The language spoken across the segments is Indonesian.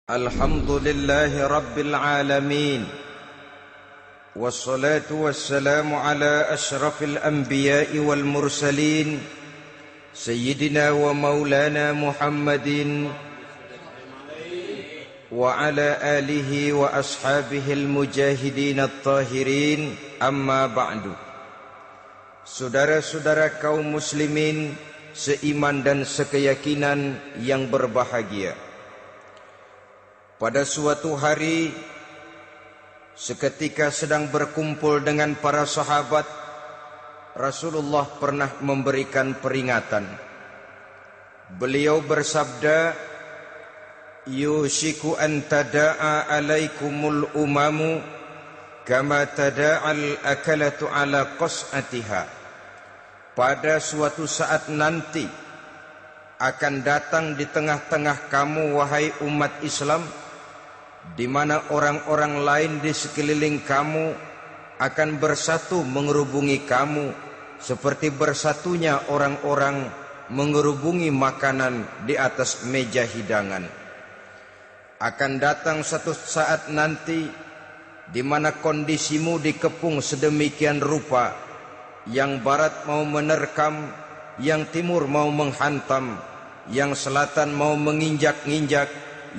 Alhamdulillahi Rabbil Alamin. Wassalatu wassalamu ala ashrafil anbiya'i wal mursalin Sayyidina wa maulana Muhammadin wa ala alihi wa ashabihil mujahidin at-tahirin. Amma ba'du. Saudara-saudara kaum muslimin seiman dan sekeyakinan yang berbahagia, pada suatu hari seketika sedang berkumpul dengan para sahabat, Rasulullah pernah memberikan peringatan. Beliau bersabda, "Yushiku an tada'a alaikumul umamu kama tada'al akalatu ala qas'atiha." Pada suatu saat nanti akan datang di tengah-tengah kamu, wahai umat Islam, di mana orang-orang lain di sekeliling kamu akan bersatu mengerubungi kamu seperti bersatunya orang-orang mengerubungi makanan di atas meja hidangan. Akan datang satu saat nanti di mana kondisimu dikepung sedemikian rupa, yang barat mau menerkam, yang timur mau menghantam, yang selatan mau menginjak-injak,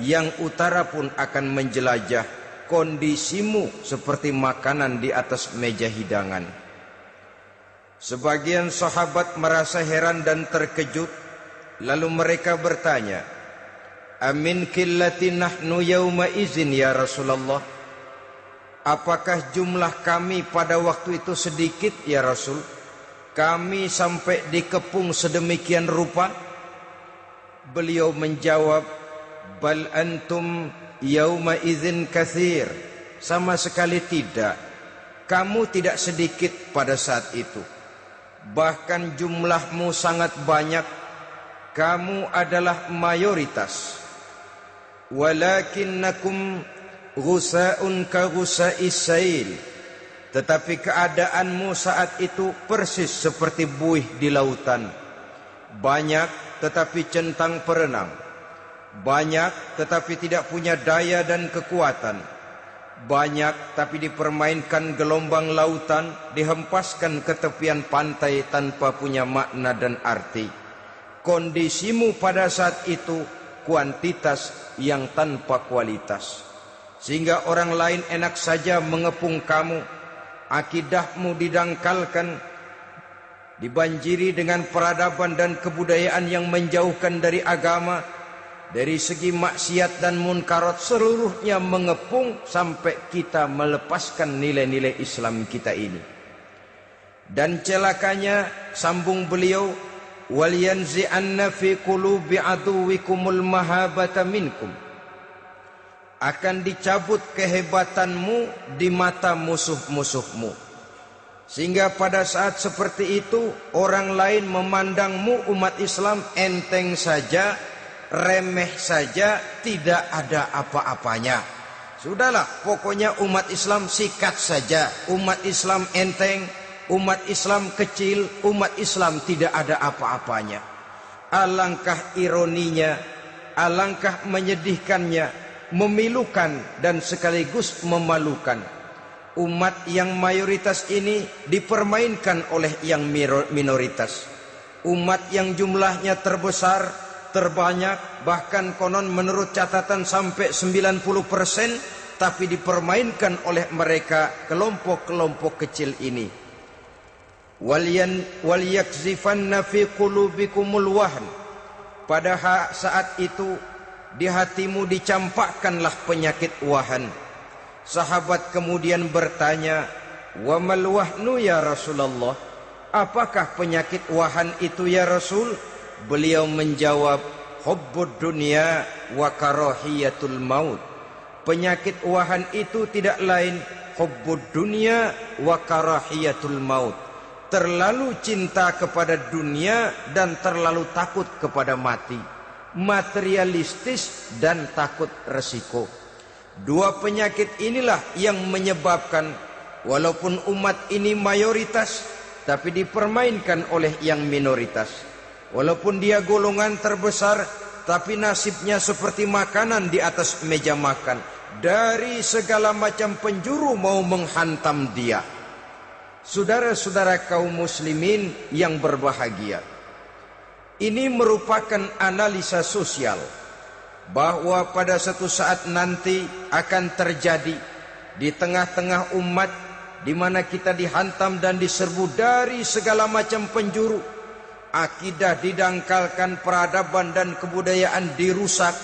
yang utara pun akan menjelajah. Kondisimu seperti makanan di atas meja hidangan. Sebagian sahabat merasa heran dan terkejut, lalu mereka bertanya, "Amin qillati nahnu yauma izin ya Rasulullah?" Apakah jumlah kami pada waktu itu sedikit ya Rasul? Kami sampai dikepung sedemikian rupa? Beliau menjawab, "Bal antum yauma idzin katsir." Sama sekali tidak. Kamu tidak sedikit pada saat itu. Bahkan jumlahmu sangat banyak. Kamu adalah mayoritas. Walakinnakum ghusa'un ka ghusa'is sail. Tetapi keadaanmu saat itu persis seperti buih di lautan. Banyak tetapi centang perenang. Banyak tetapi tidak punya daya dan kekuatan. Banyak tapi dipermainkan gelombang lautan, dihempaskan ke tepian pantai tanpa punya makna dan arti. Kondisimu pada saat itu kuantitas yang tanpa kualitas, sehingga orang lain enak saja mengepung kamu. Akidahmu didangkalkan, dibanjiri dengan peradaban dan kebudayaan yang menjauhkan dari agama. Dari segi maksiat dan munkarat seluruhnya mengepung sampai kita melepaskan nilai-nilai Islam kita ini. Dan celakanya, sambung beliau, "Wal yanzi'anna fi qulubi aduwikumul mahabata minkum." Akan dicabut kehebatanmu di mata musuh-musuhmu, sehingga pada saat seperti itu orang lain memandangmu umat Islam enteng saja, remeh saja, tidak ada apa-apanya. Sudahlah, pokoknya umat Islam sikat saja. Umat Islam enteng, umat Islam kecil, umat Islam tidak ada apa-apanya. Alangkah ironinya, alangkah menyedihkannya, memilukan dan sekaligus memalukan. Umat yang mayoritas ini dipermainkan oleh yang minoritas. Umat yang jumlahnya terbesar, terbanyak, bahkan konon menurut catatan sampai 90%, tapi dipermainkan oleh mereka kelompok-kelompok kecil ini. Wal yakzifanna fi qulubikumul wahn. Pada saat itu di hatimu dicampakkanlah penyakit wahan. Sahabat kemudian bertanya, "Wa mal wahnu ya Rasulullah?" Apakah penyakit wahan itu ya Rasul? Beliau menjawab, "Hubbud dunya wa karahiyatul maut." Penyakit wahan itu tidak lain hubbud dunya wa karahiyatul maut. Terlalu cinta kepada dunia dan terlalu takut kepada mati. Materialistis dan takut resiko. Dua penyakit inilah yang menyebabkan walaupun umat ini mayoritas, tapi dipermainkan oleh yang minoritas. Walaupun dia golongan terbesar, tapi nasibnya seperti makanan di atas meja makan. Dari segala macam penjuru mau menghantam dia. Saudara-saudara kaum muslimin yang berbahagia, ini merupakan analisa sosial bahwa pada satu saat nanti akan terjadi di tengah-tengah umat di mana kita dihantam dan diserbu dari segala macam penjuru. Akidah didangkalkan, peradaban dan kebudayaan dirusak,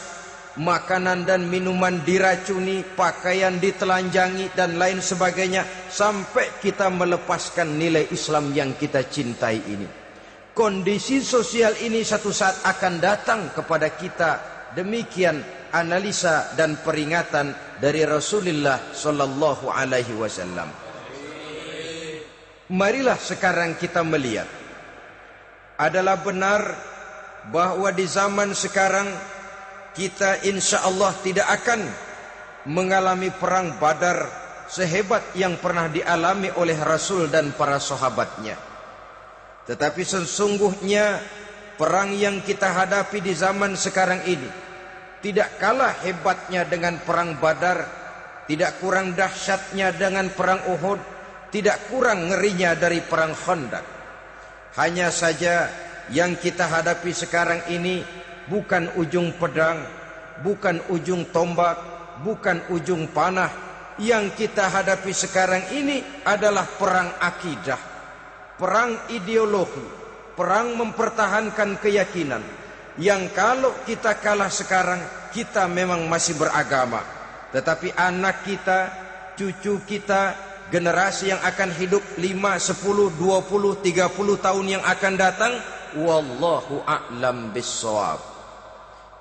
makanan dan minuman diracuni, pakaian ditelanjangi dan lain sebagainya, sampai kita melepaskan nilai Islam yang kita cintai ini. Kondisi sosial ini satu saat akan datang kepada kita. Demikian analisa dan peringatan dari Rasulullah sallallahu alaihi wasallam. Marilah sekarang kita melihat, adalah benar bahwa di zaman sekarang kita insya Allah tidak akan mengalami perang Badar sehebat yang pernah dialami oleh Rasul dan para sahabatnya. Tetapi sesungguhnya perang yang kita hadapi di zaman sekarang ini tidak kalah hebatnya dengan perang Badar, tidak kurang dahsyatnya dengan perang Uhud, tidak kurang ngerinya dari perang Khandaq. Hanya saja yang kita hadapi sekarang ini bukan ujung pedang, bukan ujung tombak, bukan ujung panah. Yang kita hadapi sekarang ini adalah perang akidah, perang ideologi, perang mempertahankan keyakinan. Yang kalau kita kalah sekarang, kita memang masih beragama. Tetapi anak kita, cucu kita, generasi yang akan hidup 5, 10, 20, 30 tahun yang akan datang, wallahu a'lam bissawab.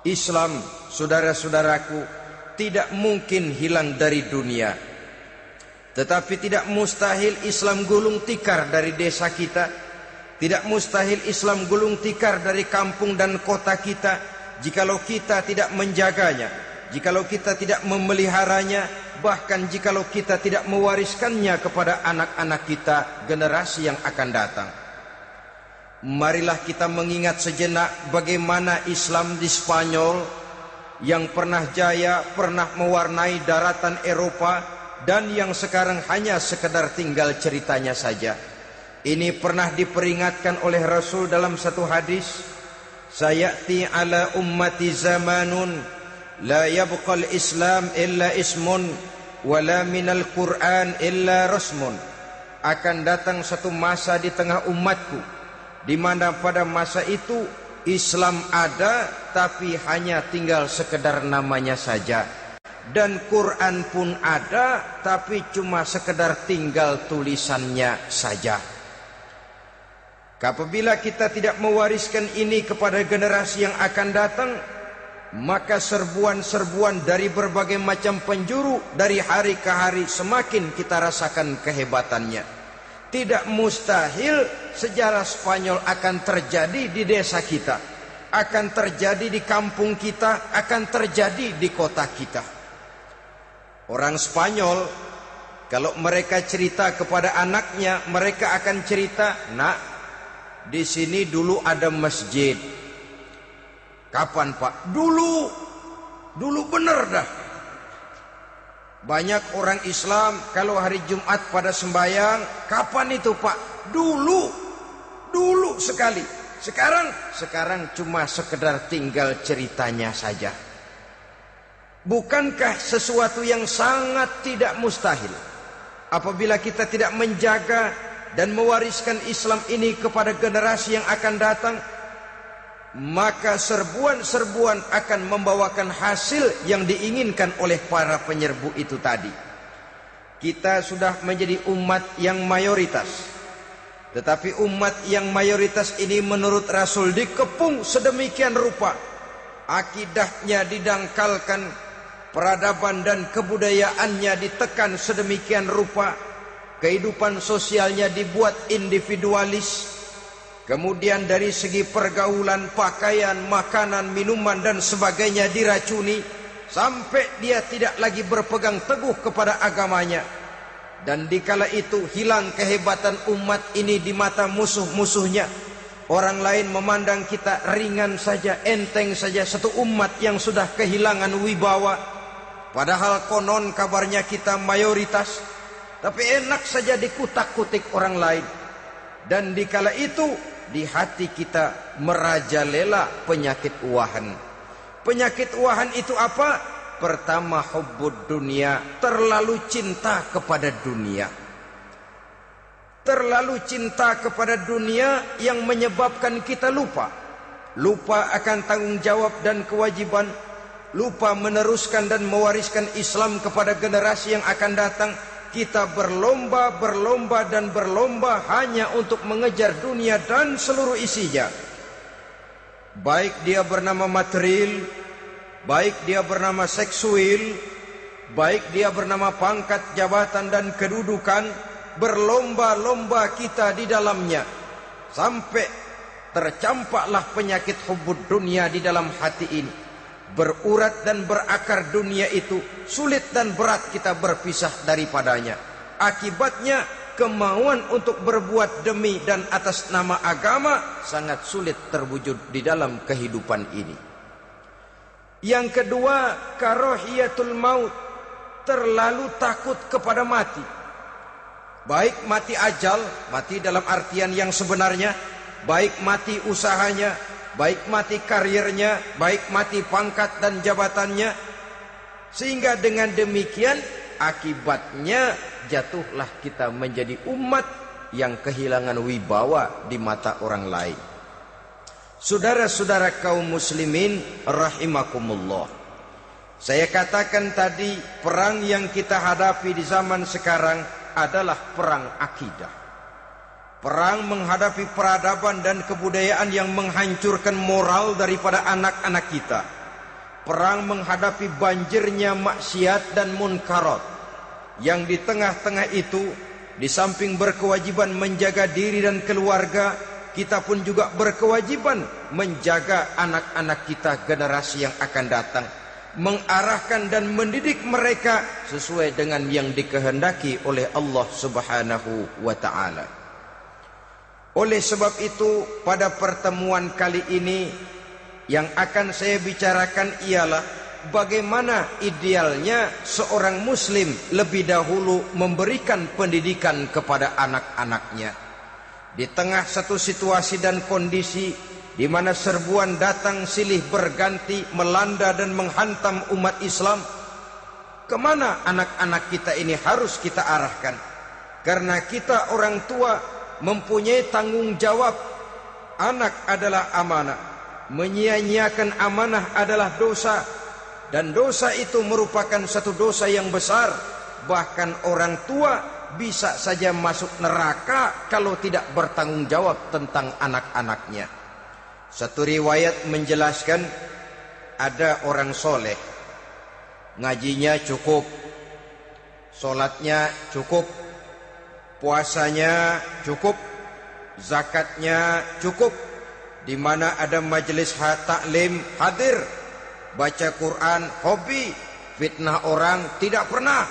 Islam, saudara-saudaraku, tidak mungkin hilang dari dunia. Tetapi tidak mustahil Islam gulung tikar dari desa kita. Tidak mustahil Islam gulung tikar dari kampung dan kota kita, jikalau kita tidak menjaganya, jikalau kita tidak memeliharanya, bahkan jikalau kita tidak mewariskannya kepada anak-anak kita, generasi yang akan datang. Marilah kita mengingat sejenak bagaimana Islam di Spanyol yang pernah jaya, pernah mewarnai daratan Eropa, dan yang sekarang hanya sekedar tinggal ceritanya saja. Ini pernah diperingatkan oleh Rasul dalam satu hadis, sayati ala ummati zamanun la yabqal Islam illa ismun wala minal Quran illa rasmun. Akan datang satu masa di tengah umatku di mana pada masa itu Islam ada tapi hanya tinggal sekedar namanya saja, dan Quran pun ada tapi cuma sekedar tinggal tulisannya saja. Apabila kita tidak mewariskan ini kepada generasi yang akan datang, maka serbuan-serbuan dari berbagai macam penjuru dari hari ke hari semakin kita rasakan kehebatannya. Tidak mustahil sejarah Spanyol akan terjadi di desa kita, akan terjadi di kampung kita, akan terjadi di kota kita. Orang Spanyol kalau mereka cerita kepada anaknya, mereka akan cerita, "Nak, di sini dulu ada masjid." Kapan, Pak? Dulu bener dah. Banyak orang Islam kalau hari Jumat pada sembahyang, kapan itu, Pak? Dulu sekali. Sekarang cuma sekedar tinggal ceritanya saja. Bukankah sesuatu yang sangat tidak mustahil apabila kita tidak menjaga dan mewariskan Islam ini kepada generasi yang akan datang, maka serbuan-serbuan akan membawakan hasil yang diinginkan oleh para penyerbu itu tadi. Kita sudah menjadi umat yang mayoritas, tetapi umat yang mayoritas ini menurut Rasul dikepung sedemikian rupa, akidahnya didangkalkan, peradaban dan kebudayaannya ditekan sedemikian rupa, kehidupan sosialnya dibuat individualis. Kemudian dari segi pergaulan, pakaian, makanan, minuman dan sebagainya diracuni, sampai dia tidak lagi berpegang teguh kepada agamanya. Dan dikala itu hilang kehebatan umat ini di mata musuh-musuhnya. Orang lain memandang kita ringan saja, enteng saja, satu umat yang sudah kehilangan wibawa. Padahal konon kabarnya kita mayoritas, tapi enak saja dikutak-kutik orang lain. Dan dikala itu di hati kita merajalela penyakit wahan. Penyakit wahan itu apa? Pertama, hubbud dunia, terlalu cinta kepada dunia. Terlalu cinta kepada dunia yang menyebabkan kita lupa akan tanggung jawab dan kewajiban, lupa meneruskan dan mewariskan Islam kepada generasi yang akan datang. Kita berlomba hanya untuk mengejar dunia dan seluruh isinya. Baik dia bernama material, baik dia bernama seksual, baik dia bernama pangkat, jabatan dan kedudukan. Berlomba-lomba kita di dalamnya sampai tercampaklah penyakit hubbud dunia di dalam hati ini. Berurat dan berakar dunia itu, sulit dan berat kita berpisah daripadanya. Akibatnya kemauan untuk berbuat demi dan atas nama agama sangat sulit terwujud di dalam kehidupan ini. Yang kedua, karahiyatul maut, terlalu takut kepada mati. Baik mati ajal, mati dalam artian yang sebenarnya, baik mati usahanya, baik mati karirnya, baik mati pangkat dan jabatannya. Sehingga dengan demikian akibatnya jatuhlah kita menjadi umat yang kehilangan wibawa di mata orang lain. Saudara-saudara kaum muslimin rahimakumullah, saya katakan tadi, perang yang kita hadapi di zaman sekarang adalah perang akidah. Perang menghadapi peradaban dan kebudayaan yang menghancurkan moral daripada anak-anak kita. Perang menghadapi banjirnya maksiat dan munkarat. Yang di tengah-tengah itu, di samping berkewajiban menjaga diri dan keluarga, kita pun juga berkewajiban menjaga anak-anak kita, generasi yang akan datang, mengarahkan dan mendidik mereka sesuai dengan yang dikehendaki oleh Allah Subhanahu wa ta'ala. Oleh sebab itu, pada pertemuan kali ini yang akan saya bicarakan ialah bagaimana idealnya seorang muslim lebih dahulu memberikan pendidikan kepada anak-anaknya. Di tengah satu situasi dan kondisi di mana serbuan datang silih berganti melanda dan menghantam umat Islam, kemana anak-anak kita ini harus kita arahkan? Karena kita orang tua mempunyai tanggung jawab. Anak adalah amanah, menyia-nyiakan amanah adalah dosa, dan dosa itu merupakan satu dosa yang besar. Bahkan orang tua bisa saja masuk neraka kalau tidak bertanggung jawab tentang anak-anaknya. Satu riwayat menjelaskan ada orang soleh, ngajinya cukup, solatnya cukup, puasanya cukup, zakatnya cukup. Di mana ada majelis taklim hadir, baca Quran hobi, fitnah orang tidak pernah.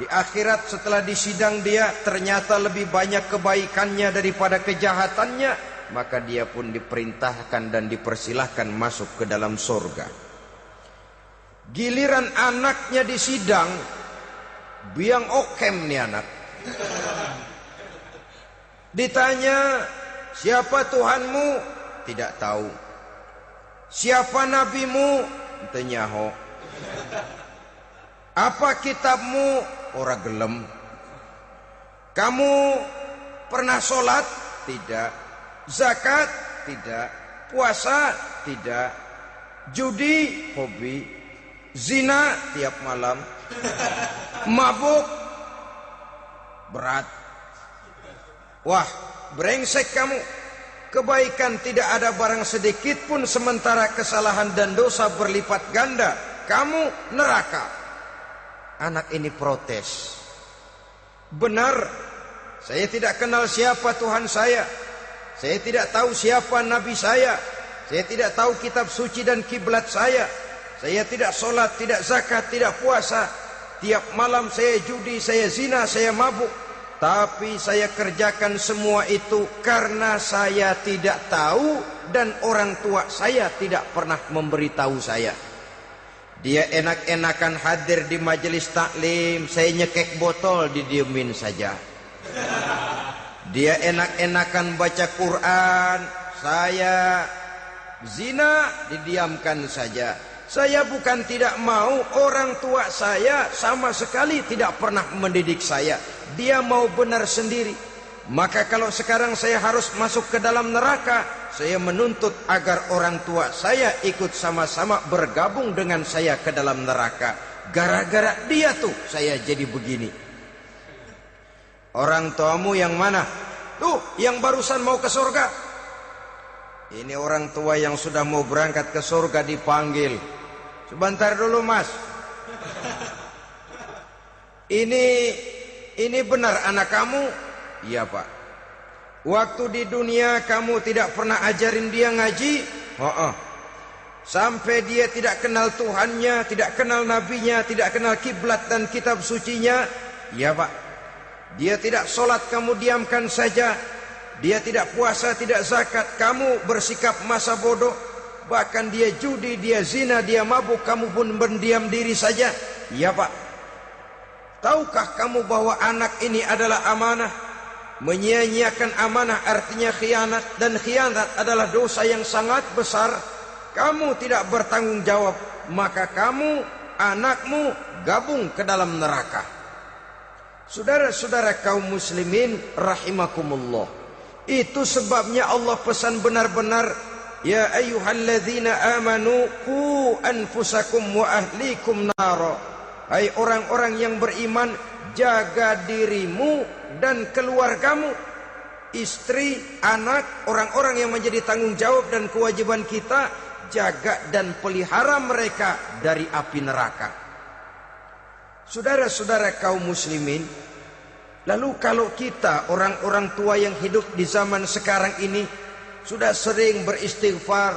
Di akhirat setelah disidang dia ternyata lebih banyak kebaikannya daripada kejahatannya, maka dia pun diperintahkan dan dipersilahkan masuk ke dalam surga. Giliran anaknya disidang, biang okem nih anak. Ditanya, siapa Tuhanmu? Tidak tahu. Siapa nabimu? Tenyaho. Apa kitabmu? Ora gelem. Kamu pernah sholat? Tidak. Zakat? Tidak. Puasa? Tidak. Judi? Hobi. Zina? Tiap malam. Mabuk? Berat. Wah, brengsek kamu. Kebaikan tidak ada barang sedikit pun, sementara kesalahan dan dosa berlipat ganda. Kamu neraka. Anak ini protes. Benar, saya tidak kenal siapa Tuhan saya. Saya tidak tahu siapa Nabi saya. Saya tidak tahu kitab suci dan kiblat saya. Saya tidak sholat, tidak zakat, tidak puasa. Tiap malam saya judi, saya zina, saya mabuk. Tapi saya kerjakan semua itu karena saya tidak tahu dan orang tua saya tidak pernah memberitahu saya. Dia enak-enakan hadir di majelis taklim, saya nyekek botol didiemin saja. Dia enak-enakan baca Quran, saya zina didiamkan saja. Saya bukan tidak mau, orang tua saya sama sekali tidak pernah mendidik saya. Dia mau benar sendiri. Maka kalau sekarang saya harus masuk ke dalam neraka, saya menuntut agar orang tua saya ikut sama-sama bergabung dengan saya ke dalam neraka. Gara-gara dia tuh saya jadi begini. Orang tuamu yang mana? Tuh, yang barusan mau ke surga. Ini orang tua yang sudah mau berangkat ke surga dipanggil. Sebentar dulu mas. Ini benar anak kamu? Iya pak. Waktu di dunia kamu tidak pernah ajarin dia ngaji? Sampai dia tidak kenal Tuhannya, tidak kenal nabinya, tidak kenal kiblat dan kitab sucinya? Iya pak. Dia tidak sholat, kamu diamkan saja. Dia tidak puasa, tidak zakat, kamu bersikap masa bodoh. Bahkan dia judi, dia zina, dia mabuk, kamu pun berdiam diri saja. Iya pak. Tahukah kamu bahwa anak ini adalah amanah? Menyia-nyiakan amanah artinya khianat, dan khianat adalah dosa yang sangat besar. Kamu tidak bertanggung jawab, maka kamu, anakmu gabung ke dalam neraka. Saudara-saudara kaum muslimin rahimakumullah, itu sebabnya Allah pesan benar-benar, ya ayyuhalladzina amanu qu anfusakum wa ahlikum nara. Hai orang-orang yang beriman, jaga dirimu dan keluargamu, istri, anak, orang-orang yang menjadi tanggung jawab dan kewajiban kita, jaga dan pelihara mereka dari api neraka. Saudara-saudara kaum muslimin, lalu kalau kita orang-orang tua yang hidup di zaman sekarang ini sudah sering beristighfar,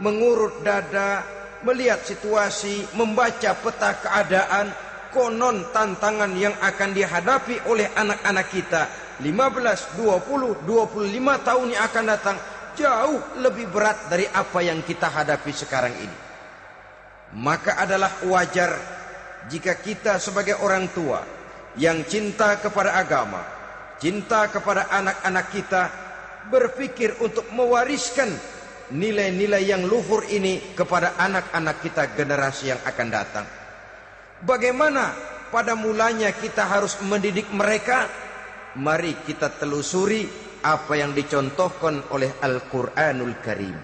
mengurut dada, melihat situasi, membaca peta keadaan, konon tantangan yang akan dihadapi oleh anak-anak kita 15, 20, 25 tahun yang akan datang jauh lebih berat dari apa yang kita hadapi sekarang ini. Maka adalah wajar jika kita sebagai orang tua yang cinta kepada agama, cinta kepada anak-anak kita, berpikir untuk mewariskan nilai-nilai yang luhur ini kepada anak-anak kita generasi yang akan datang. Bagaimana pada mulanya kita harus mendidik mereka? Mari kita telusuri apa yang dicontohkan oleh Al-Quranul Karim.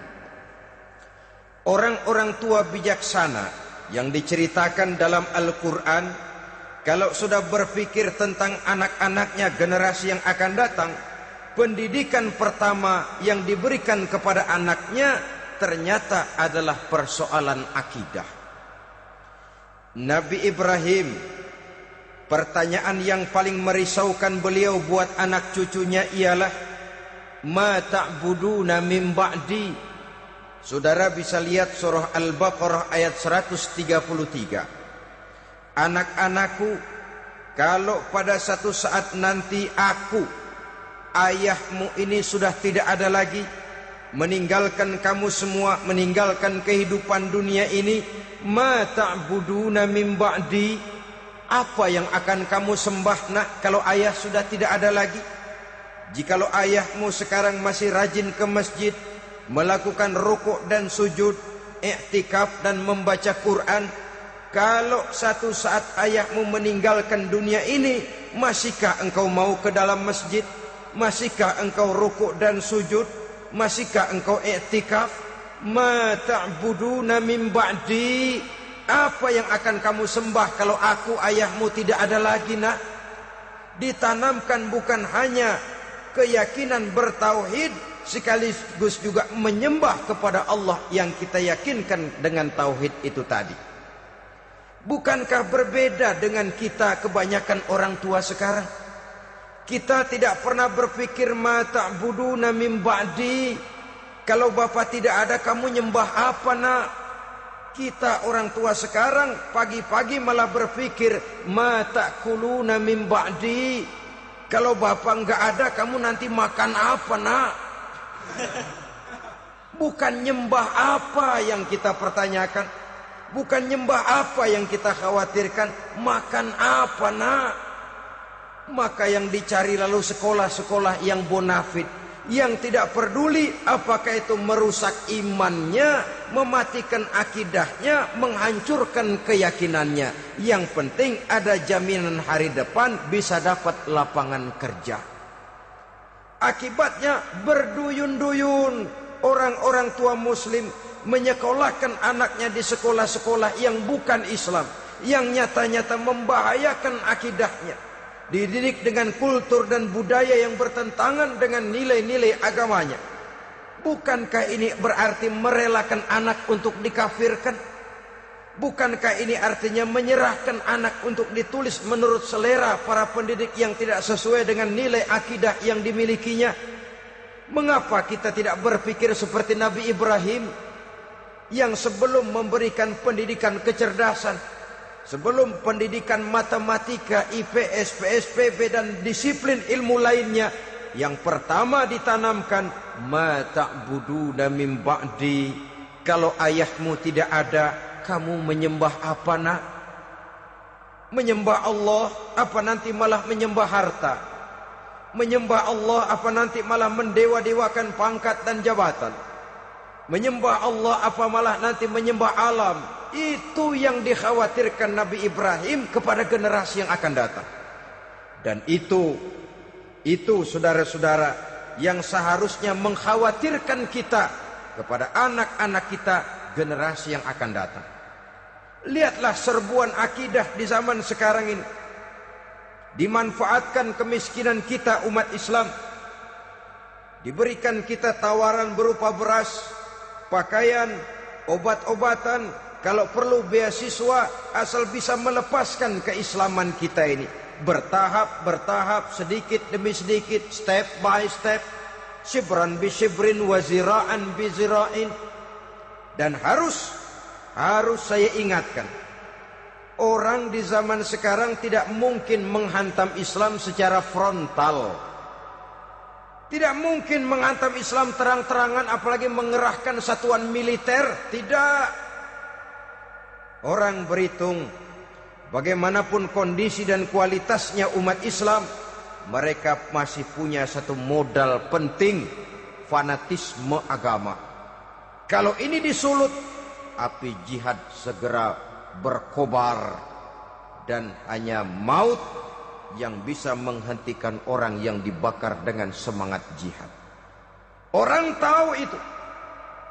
Orang-orang tua bijaksana yang diceritakan dalam Al-Quran, kalau sudah berpikir tentang anak-anaknya generasi yang akan datang, pendidikan pertama yang diberikan kepada anaknya ternyata adalah persoalan akidah. Nabi Ibrahim, pertanyaan yang paling merisaukan beliau buat anak cucunya ialah, ma ta'buduna min ba'di. Saudara bisa lihat surah Al-Baqarah ayat 133. Anak-anakku, kalau pada satu saat nanti aku, ayahmu ini sudah tidak ada lagi, meninggalkan kamu semua, meninggalkan kehidupan dunia ini, ma ta'buduna min ba'di, apa yang akan kamu sembah nak kalau ayah sudah tidak ada lagi? Jikalau ayahmu sekarang masih rajin ke masjid, melakukan rukuk dan sujud, i'tikaf dan membaca Quran, kalau satu saat ayahmu meninggalkan dunia ini, masihkah engkau mau ke dalam masjid? Masihkah engkau rukuk dan sujud? Masihkah engkau i'tikaf? Ma ta'buduna min ba'di, apa yang akan kamu sembah kalau aku ayahmu tidak ada lagi nak? Ditanamkan bukan hanya keyakinan bertauhid, sekaligus juga menyembah kepada Allah yang kita yakinkan dengan tauhid itu tadi. Bukankah berbeda dengan kita kebanyakan orang tua sekarang? Kita tidak pernah berpikir ma ta'buduna min ba'di, kalau bapak tidak ada kamu nyembah apa nak? Kita orang tua sekarang pagi-pagi malah berpikir ma ta'kuluna min ba'di, Kalau bapak nggak ada, kamu nanti makan apa, nak? Bukan nyembah apa yang kita pertanyakan, bukan nyembah apa yang kita khawatirkan, makan apa, nak? Maka yang dicari lalu sekolah-sekolah yang bonafit, yang tidak peduli apakah itu merusak imannya, mematikan akidahnya, menghancurkan keyakinannya. Yang penting ada jaminan hari depan bisa dapat lapangan kerja. Akibatnya berduyun-duyun orang-orang tua muslim menyekolahkan anaknya di sekolah-sekolah yang bukan Islam, yang nyata-nyata membahayakan akidahnya, dididik dengan kultur dan budaya yang bertentangan dengan nilai-nilai agamanya. Bukankah ini berarti merelakan anak untuk dikafirkan? Bukankah ini artinya menyerahkan anak untuk ditulis menurut selera para pendidik yang tidak sesuai dengan nilai akidah yang dimilikinya? Mengapa kita tidak berpikir seperti Nabi Ibrahim yang sebelum memberikan pendidikan kecerdasan, sebelum pendidikan matematika, IPS, PSPB dan disiplin ilmu lainnya, yang pertama ditanamkan, ma ta'buduna min ba'di, kalau ayahmu tidak ada, kamu menyembah apa, nak? Menyembah Allah apa nanti malah menyembah harta? Menyembah Allah apa nanti malah mendewa-dewakan pangkat dan jabatan? Menyembah Allah apa malah nanti menyembah alam? Itu yang dikhawatirkan Nabi Ibrahim kepada generasi yang akan datang. Dan itu saudara-saudara yang seharusnya mengkhawatirkan kita kepada anak-anak kita, generasi yang akan datang. Lihatlah serbuan akidah di zaman sekarang ini. Dimanfaatkan kemiskinan kita umat Islam. Diberikan kita tawaran berupa beras, pakaian, obat-obatan, kalau perlu beasiswa, asal bisa melepaskan keislaman kita ini. Bertahap, sedikit demi sedikit, step by step, shibran bi shibrin wa zira'an bi zira'in. Dan harus saya ingatkan, orang di zaman sekarang tidak mungkin menghantam Islam secara frontal. Tidak mungkin menghantam Islam terang-terangan, apalagi mengerahkan satuan militer. Tidak. Orang berhitung bagaimanapun kondisi dan kualitasnya umat Islam, mereka masih punya satu modal penting, fanatisme agama. Kalau ini disulut, api jihad segera berkobar, dan hanya maut yang bisa menghentikan orang yang dibakar dengan semangat jihad. Orang tahu itu.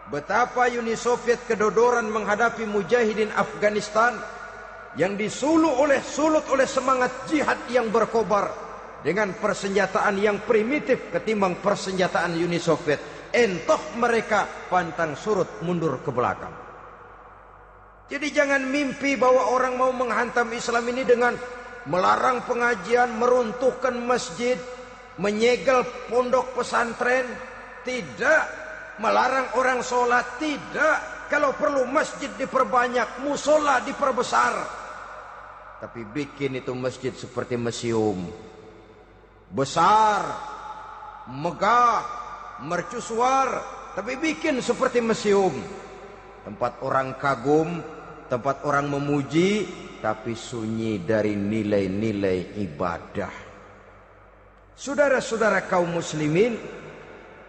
Betapa Uni Soviet kedodoran menghadapi mujahidin Afghanistan yang disulut oleh semangat jihad yang berkobar dengan persenjataan yang primitif ketimbang persenjataan Uni Soviet. Entah mereka pantang surut mundur ke belakang. Jadi jangan mimpi bahwa orang mau menghantam Islam ini dengan melarang pengajian, meruntuhkan masjid, menyegel pondok pesantren. Tidak. Melarang orang sholat. Tidak. Kalau perlu masjid diperbanyak, musola diperbesar. Tapi bikin itu masjid seperti museum. Besar, megah, mercusuar, tapi bikin seperti museum. Tempat orang kagum, tempat orang memuji, tapi sunyi dari nilai-nilai ibadah. Saudara-saudara kaum muslimin,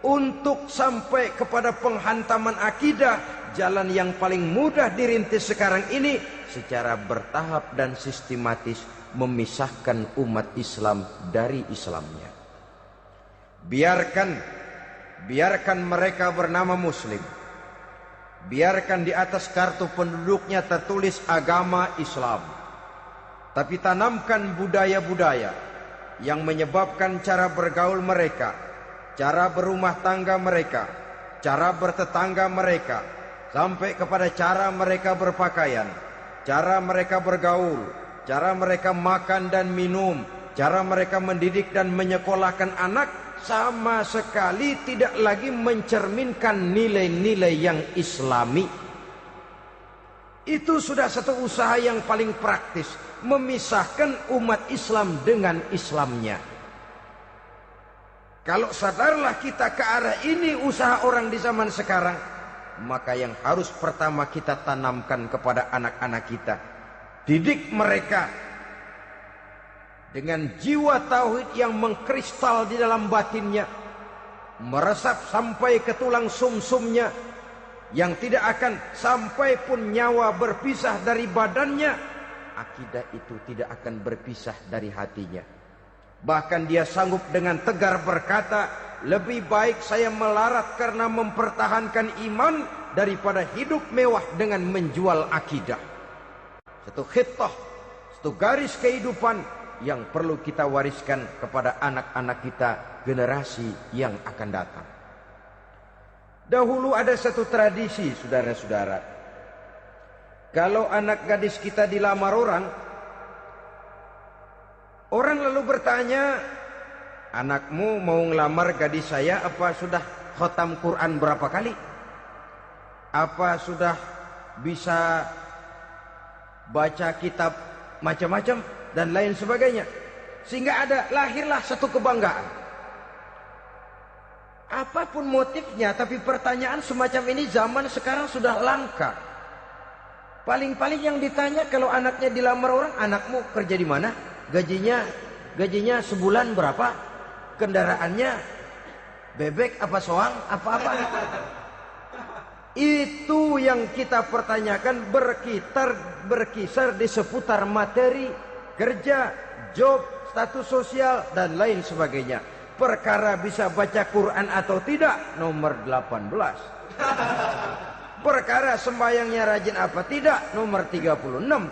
untuk sampai kepada penghantaman akidah, jalan yang paling mudah dirintis sekarang ini secara bertahap dan sistematis, memisahkan umat Islam dari Islamnya. Biarkan mereka bernama Muslim. Biarkan di atas kartu penduduknya tertulis agama Islam. Tapi tanamkan budaya-budaya yang menyebabkan cara bergaul mereka, cara berumah tangga mereka, cara bertetangga mereka, sampai kepada cara mereka berpakaian, cara mereka bergaul, cara mereka makan dan minum, cara mereka mendidik dan menyekolahkan anak, sama sekali tidak lagi mencerminkan nilai-nilai yang Islami. Itu sudah satu usaha yang paling praktis, memisahkan umat Islam dengan Islamnya. Kalau sadarlah kita ke arah ini usaha orang di zaman sekarang, maka yang harus pertama kita tanamkan kepada anak-anak kita, didik mereka dengan jiwa tauhid yang mengkristal di dalam batinnya, meresap sampai ke tulang sumsumnya, yang tidak akan sampai pun nyawa berpisah dari badannya, akidah itu tidak akan berpisah dari hatinya. Bahkan dia sanggup dengan tegar berkata, lebih baik saya melarat karena mempertahankan iman daripada hidup mewah dengan menjual akidah. Satu khittah, satu garis kehidupan yang perlu kita wariskan kepada anak-anak kita, generasi yang akan datang. Dahulu ada satu tradisi, saudara-saudara. Kalau anak gadis kita dilamar orang lalu bertanya, anakmu mau ngelamar gadis saya, apa sudah khatam Quran berapa kali? Apa sudah bisa baca kitab macam-macam dan lain sebagainya? Sehingga lahirlah satu kebanggaan. Apapun motifnya, tapi pertanyaan semacam ini zaman sekarang sudah langka. Paling-paling yang ditanya kalau anaknya dilamar orang, anakmu kerja di mana? Gajinya sebulan berapa? Kendaraannya bebek apa soang apa-apa? Itu yang kita pertanyakan, berkisar di seputar materi, kerja, job, status sosial dan lain sebagainya. Perkara bisa baca Quran atau tidak, nomor 18. Perkara sembahyangnya rajin apa tidak, nomor 36.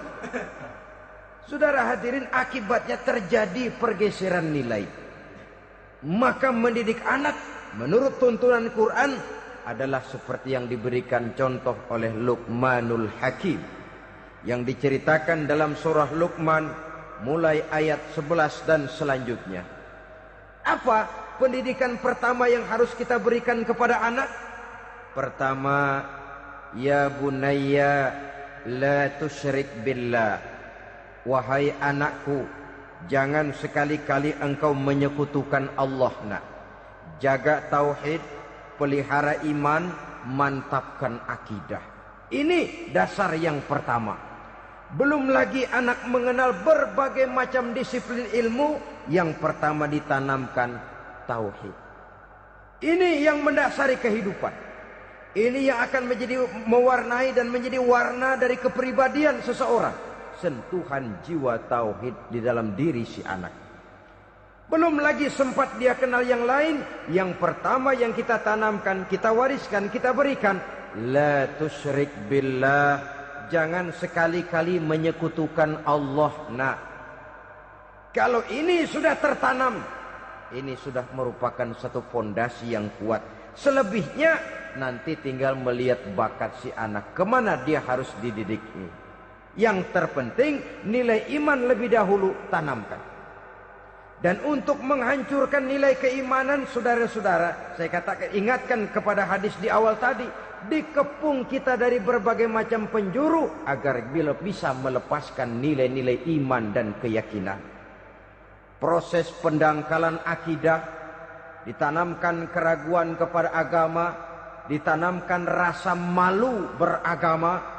Saudara hadirin, akibatnya terjadi pergeseran nilai. Maka mendidik anak menurut tuntunan Quran adalah seperti yang diberikan contoh oleh Luqmanul Hakim, yang diceritakan dalam surah Luqman mulai ayat 11 dan selanjutnya. Apa pendidikan pertama yang harus kita berikan kepada anak? Pertama, ya bunayya la tusyrik billah. Wahai anakku, jangan sekali-kali engkau menyekutukan Allah nak. Jaga tauhid, pelihara iman, mantapkan akidah. Ini dasar yang pertama. Belum lagi anak mengenal berbagai macam disiplin ilmu, yang pertama ditanamkan tauhid. Ini yang mendasari kehidupan. Ini yang akan menjadi mewarnai dan menjadi warna dari kepribadian seseorang. Sentuhan jiwa tauhid di dalam diri si anak. Belum lagi sempat dia kenal yang lain. Yang pertama yang kita tanamkan, kita wariskan, kita berikan, la tusyrik billah. Jangan sekali-kali menyekutukan Allah nak. Kalau ini sudah tertanam, ini sudah merupakan satu fondasi yang kuat. Selebihnya nanti tinggal melihat bakat si anak, kemana dia harus dididik ini. Yang terpenting nilai iman lebih dahulu tanamkan. Dan untuk menghancurkan nilai keimanan, saudara-saudara, saya katakan, ingatkan kepada hadis di awal tadi, dikepung kita dari berbagai macam penjuru agar bila bisa melepaskan nilai-nilai iman dan keyakinan. Proses pendangkalan akidah, ditanamkan keraguan kepada agama, ditanamkan rasa malu beragama.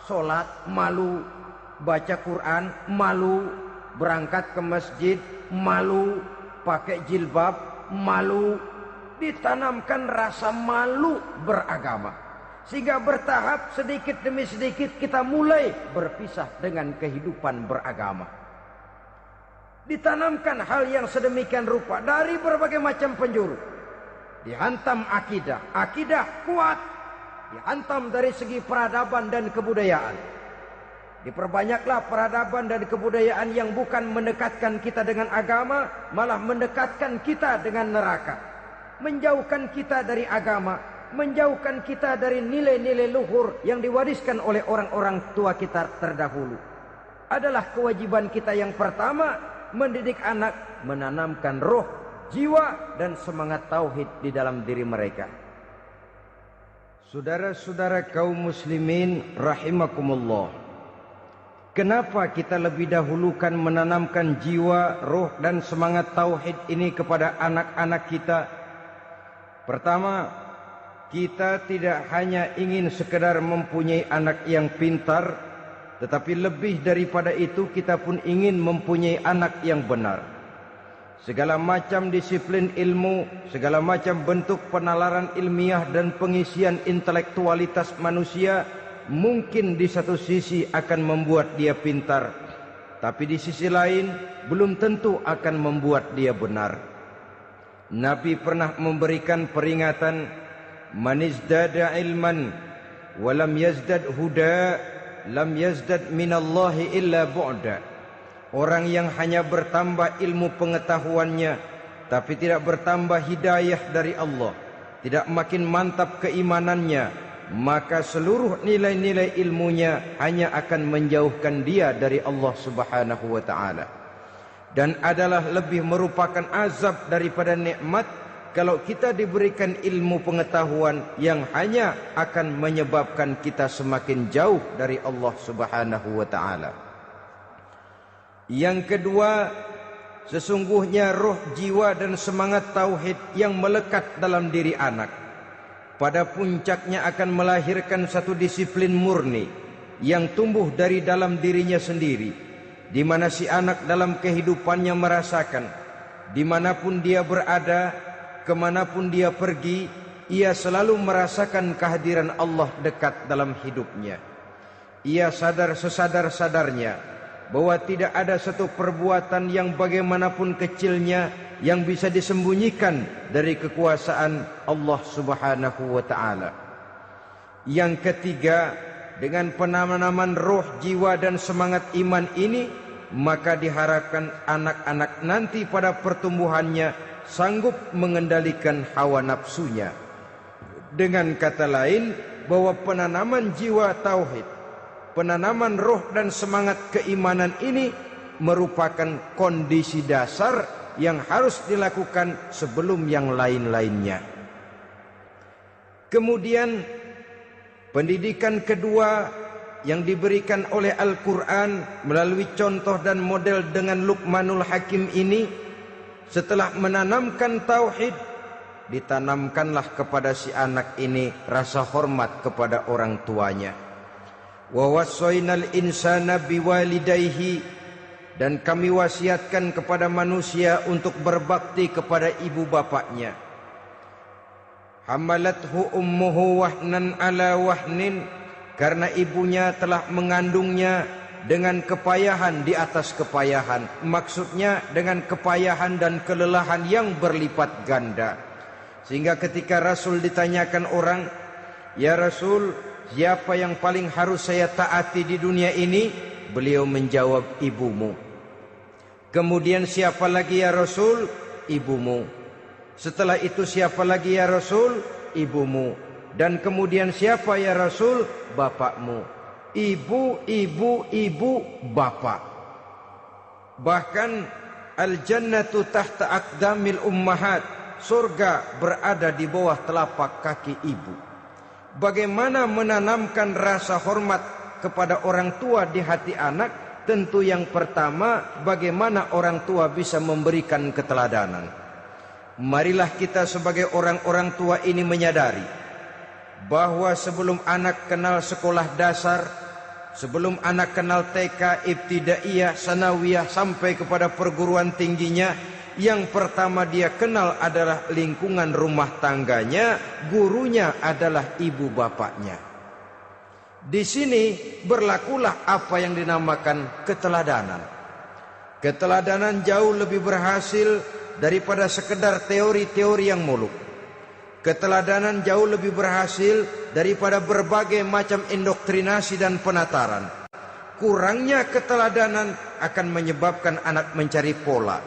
Sholat malu, baca Quran malu, berangkat ke masjid malu, pakai jilbab malu. Ditanamkan rasa malu beragama, sehingga bertahap sedikit demi sedikit kita mulai berpisah dengan kehidupan beragama. Ditanamkan hal yang sedemikian rupa dari berbagai macam penjuru. Dihantam akidah, akidah kuat. Dihantam dari segi peradaban dan kebudayaan. Diperbanyaklah peradaban dan kebudayaan yang bukan mendekatkan kita dengan agama, malah mendekatkan kita dengan neraka. Menjauhkan kita dari agama, menjauhkan kita dari nilai-nilai luhur yang diwariskan oleh orang-orang tua kita terdahulu. Adalah kewajiban kita yang pertama, mendidik anak, menanamkan roh, jiwa dan semangat tauhid di dalam diri mereka. Saudara-saudara kaum muslimin rahimakumullah, Kenapa kita lebih dahulukan menanamkan jiwa, roh dan semangat tauhid ini kepada anak-anak kita? Pertama, kita tidak hanya ingin sekedar mempunyai anak yang pintar, tetapi lebih daripada itu kita pun ingin mempunyai anak yang benar. Segala macam disiplin ilmu, segala macam bentuk penalaran ilmiah dan pengisian intelektualitas manusia mungkin di satu sisi akan membuat dia pintar, tapi di sisi lain belum tentu akan membuat dia benar. Nabi pernah memberikan peringatan, man izdada ilman wa lam yazdad huda lam yazdad minallahi illa bu'da. Orang yang hanya bertambah ilmu pengetahuannya tapi tidak bertambah hidayah dari Allah, tidak makin mantap keimanannya, maka seluruh nilai-nilai ilmunya hanya akan menjauhkan dia dari Allah Subhanahu wa taala. Dan adalah lebih merupakan azab daripada nikmat kalau kita diberikan ilmu pengetahuan yang hanya akan menyebabkan kita semakin jauh dari Allah Subhanahu wa taala. Yang kedua, sesungguhnya roh, jiwa dan semangat tauhid yang melekat dalam diri anak pada puncaknya akan melahirkan satu disiplin murni yang tumbuh dari dalam dirinya sendiri, di mana si anak dalam kehidupannya merasakan dimanapun dia berada, kemanapun dia pergi, ia selalu merasakan kehadiran Allah dekat dalam hidupnya. Ia sadar sesadar-sadarnya bahwa tidak ada satu perbuatan yang bagaimanapun kecilnya yang bisa disembunyikan dari kekuasaan Allah Subhanahu wa taala. Yang ketiga, dengan penanaman roh, jiwa dan semangat iman ini, maka diharapkan anak-anak nanti pada pertumbuhannya sanggup mengendalikan hawa nafsunya. Dengan kata lain, bahwa penanaman jiwa tauhid, penanaman roh dan semangat keimanan ini merupakan kondisi dasar yang harus dilakukan sebelum yang lain-lainnya. Kemudian pendidikan kedua yang diberikan oleh Al-Quran melalui contoh dan model dengan Luqmanul Hakim ini, setelah menanamkan tauhid, ditanamkanlah kepada si anak ini rasa hormat kepada orang tuanya. Wa wassaynal insana biwalidayhi, dan kami wasiatkan kepada manusia untuk berbakti kepada ibu bapaknya. Hamalathu ummuhu wahnan ala wahnin, karena ibunya telah mengandungnya dengan kepayahan di atas kepayahan. Maksudnya dengan kepayahan dan kelelahan yang berlipat ganda. Sehingga ketika Rasul ditanyakan orang, "Ya Rasul, siapa yang paling harus saya taati di dunia ini?" Beliau menjawab, "Ibumu." Kemudian, "Siapa lagi ya Rasul?" "Ibumu." Setelah itu, "Siapa lagi ya Rasul?" "Ibumu." Dan kemudian, "Siapa ya Rasul?" "Bapakmu." Ibu, ibu, ibu, bapak. Bahkan al-jannatu tahta aqdamil ummahat, surga berada di bawah telapak kaki ibu. Bagaimana menanamkan rasa hormat kepada orang tua di hati anak? Tentu yang pertama, bagaimana orang tua bisa memberikan keteladanan. Marilah kita sebagai orang-orang tua ini menyadari bahwa sebelum anak kenal sekolah dasar, sebelum anak kenal TK, ibtidaiyah, sanawiyah sampai kepada perguruan tingginya, yang pertama dia kenal adalah lingkungan rumah tangganya, gurunya adalah ibu bapaknya. Di sini berlakulah apa yang dinamakan keteladanan. Keteladanan jauh lebih berhasil daripada sekedar teori-teori yang muluk. Keteladanan jauh lebih berhasil daripada berbagai macam indoktrinasi dan penataran. Kurangnya keteladanan akan menyebabkan anak mencari pola.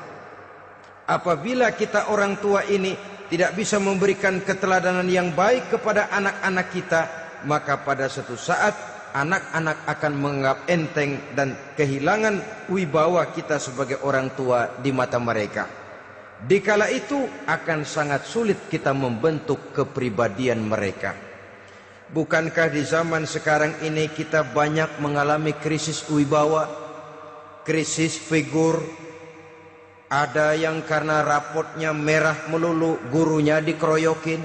Apabila kita orang tua ini tidak bisa memberikan keteladanan yang baik kepada anak-anak kita, maka pada suatu saat anak-anak akan menganggap enteng dan kehilangan wibawa kita sebagai orang tua di mata mereka. Dikala itu akan sangat sulit kita membentuk kepribadian mereka. Bukankah di zaman sekarang ini kita banyak mengalami krisis wibawa, krisis figur? Ada yang karena rapotnya merah melulu, gurunya dikeroyokin.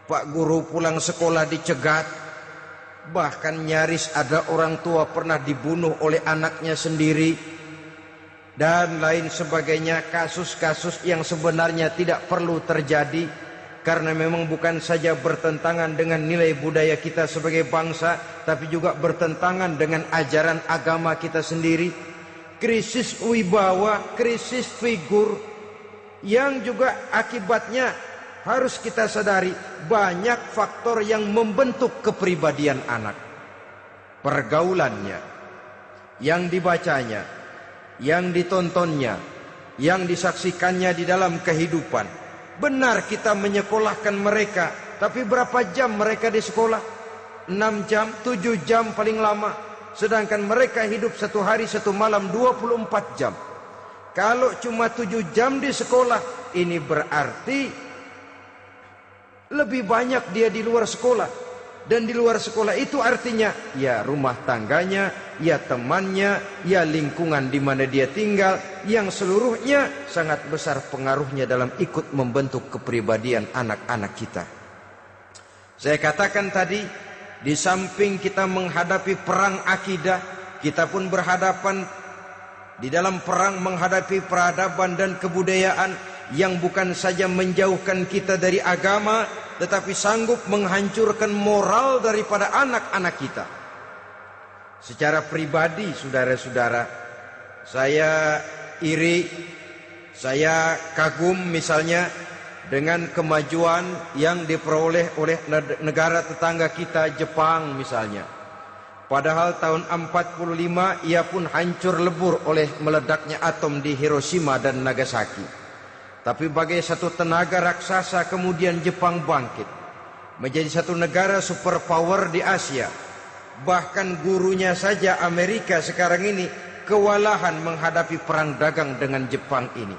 Pak guru pulang sekolah dicegat. Bahkan nyaris ada orang tua pernah dibunuh oleh anaknya sendiri. Dan lain sebagainya, kasus-kasus yang sebenarnya tidak perlu terjadi. Karena memang bukan saja bertentangan dengan nilai budaya kita sebagai bangsa, tapi juga bertentangan dengan ajaran agama kita sendiri. Krisis wibawa, krisis figur, yang juga akibatnya harus kita sadari banyak faktor yang membentuk kepribadian anak. Pergaulannya, yang dibacanya, yang ditontonnya, yang disaksikannya di dalam kehidupan. Benar kita menyekolahkan mereka, tapi berapa jam mereka di sekolah? 6 jam, 7 jam paling lama. Sedangkan mereka hidup satu hari satu malam 24 jam. Kalau cuma 7 jam di sekolah, ini berarti lebih banyak dia di luar sekolah. Dan di luar sekolah itu artinya ya rumah tangganya, ya temannya, ya lingkungan di mana dia tinggal, yang seluruhnya sangat besar pengaruhnya dalam ikut membentuk kepribadian anak-anak kita. Saya katakan tadi, di samping kita menghadapi perang akidah, kita pun berhadapan di dalam perang menghadapi peradaban dan kebudayaan yang bukan saja menjauhkan kita dari agama, tetapi sanggup menghancurkan moral daripada anak-anak kita. Secara pribadi, saudara-saudara, saya iri, saya kagum misalnya dengan kemajuan yang diperoleh oleh negara tetangga kita, Jepang misalnya. Padahal tahun 45 ia pun hancur lebur oleh meledaknya atom di Hiroshima dan Nagasaki. Tapi bagai satu tenaga raksasa kemudian Jepang bangkit menjadi satu negara superpower di Asia. Bahkan gurunya saja Amerika sekarang ini kewalahan menghadapi perang dagang dengan Jepang ini.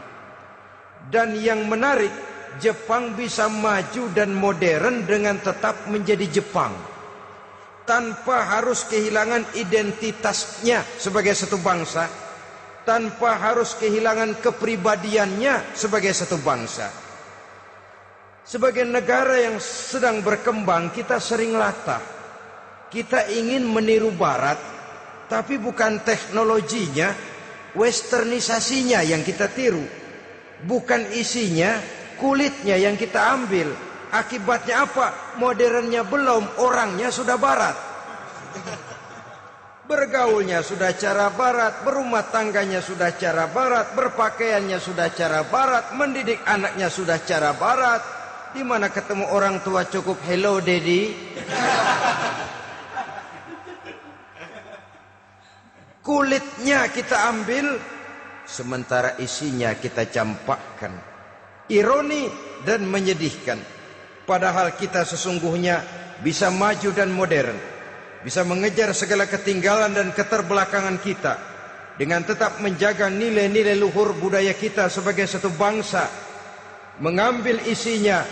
Dan yang menarik, Jepang bisa maju dan modern dengan tetap menjadi Jepang, tanpa harus kehilangan identitasnya sebagai satu bangsa, tanpa harus kehilangan kepribadiannya sebagai satu bangsa. Sebagai negara yang sedang berkembang, kita sering latah. Kita ingin meniru Barat, tapi bukan teknologinya, westernisasinya yang kita tiru. Bukan isinya, kulitnya yang kita ambil. Akibatnya apa? Modernnya belum, orangnya sudah Barat. Bergaulnya sudah cara Barat, berumah tangganya sudah cara Barat, berpakaiannya sudah cara Barat, mendidik anaknya sudah cara Barat. Di mana ketemu orang tua cukup hello daddy. Kulitnya kita ambil, sementara isinya kita campakkan. Ironi dan menyedihkan. Padahal kita sesungguhnya bisa maju dan modern, bisa mengejar segala ketinggalan dan keterbelakangan kita dengan tetap menjaga nilai-nilai luhur budaya kita sebagai satu bangsa, mengambil isinya,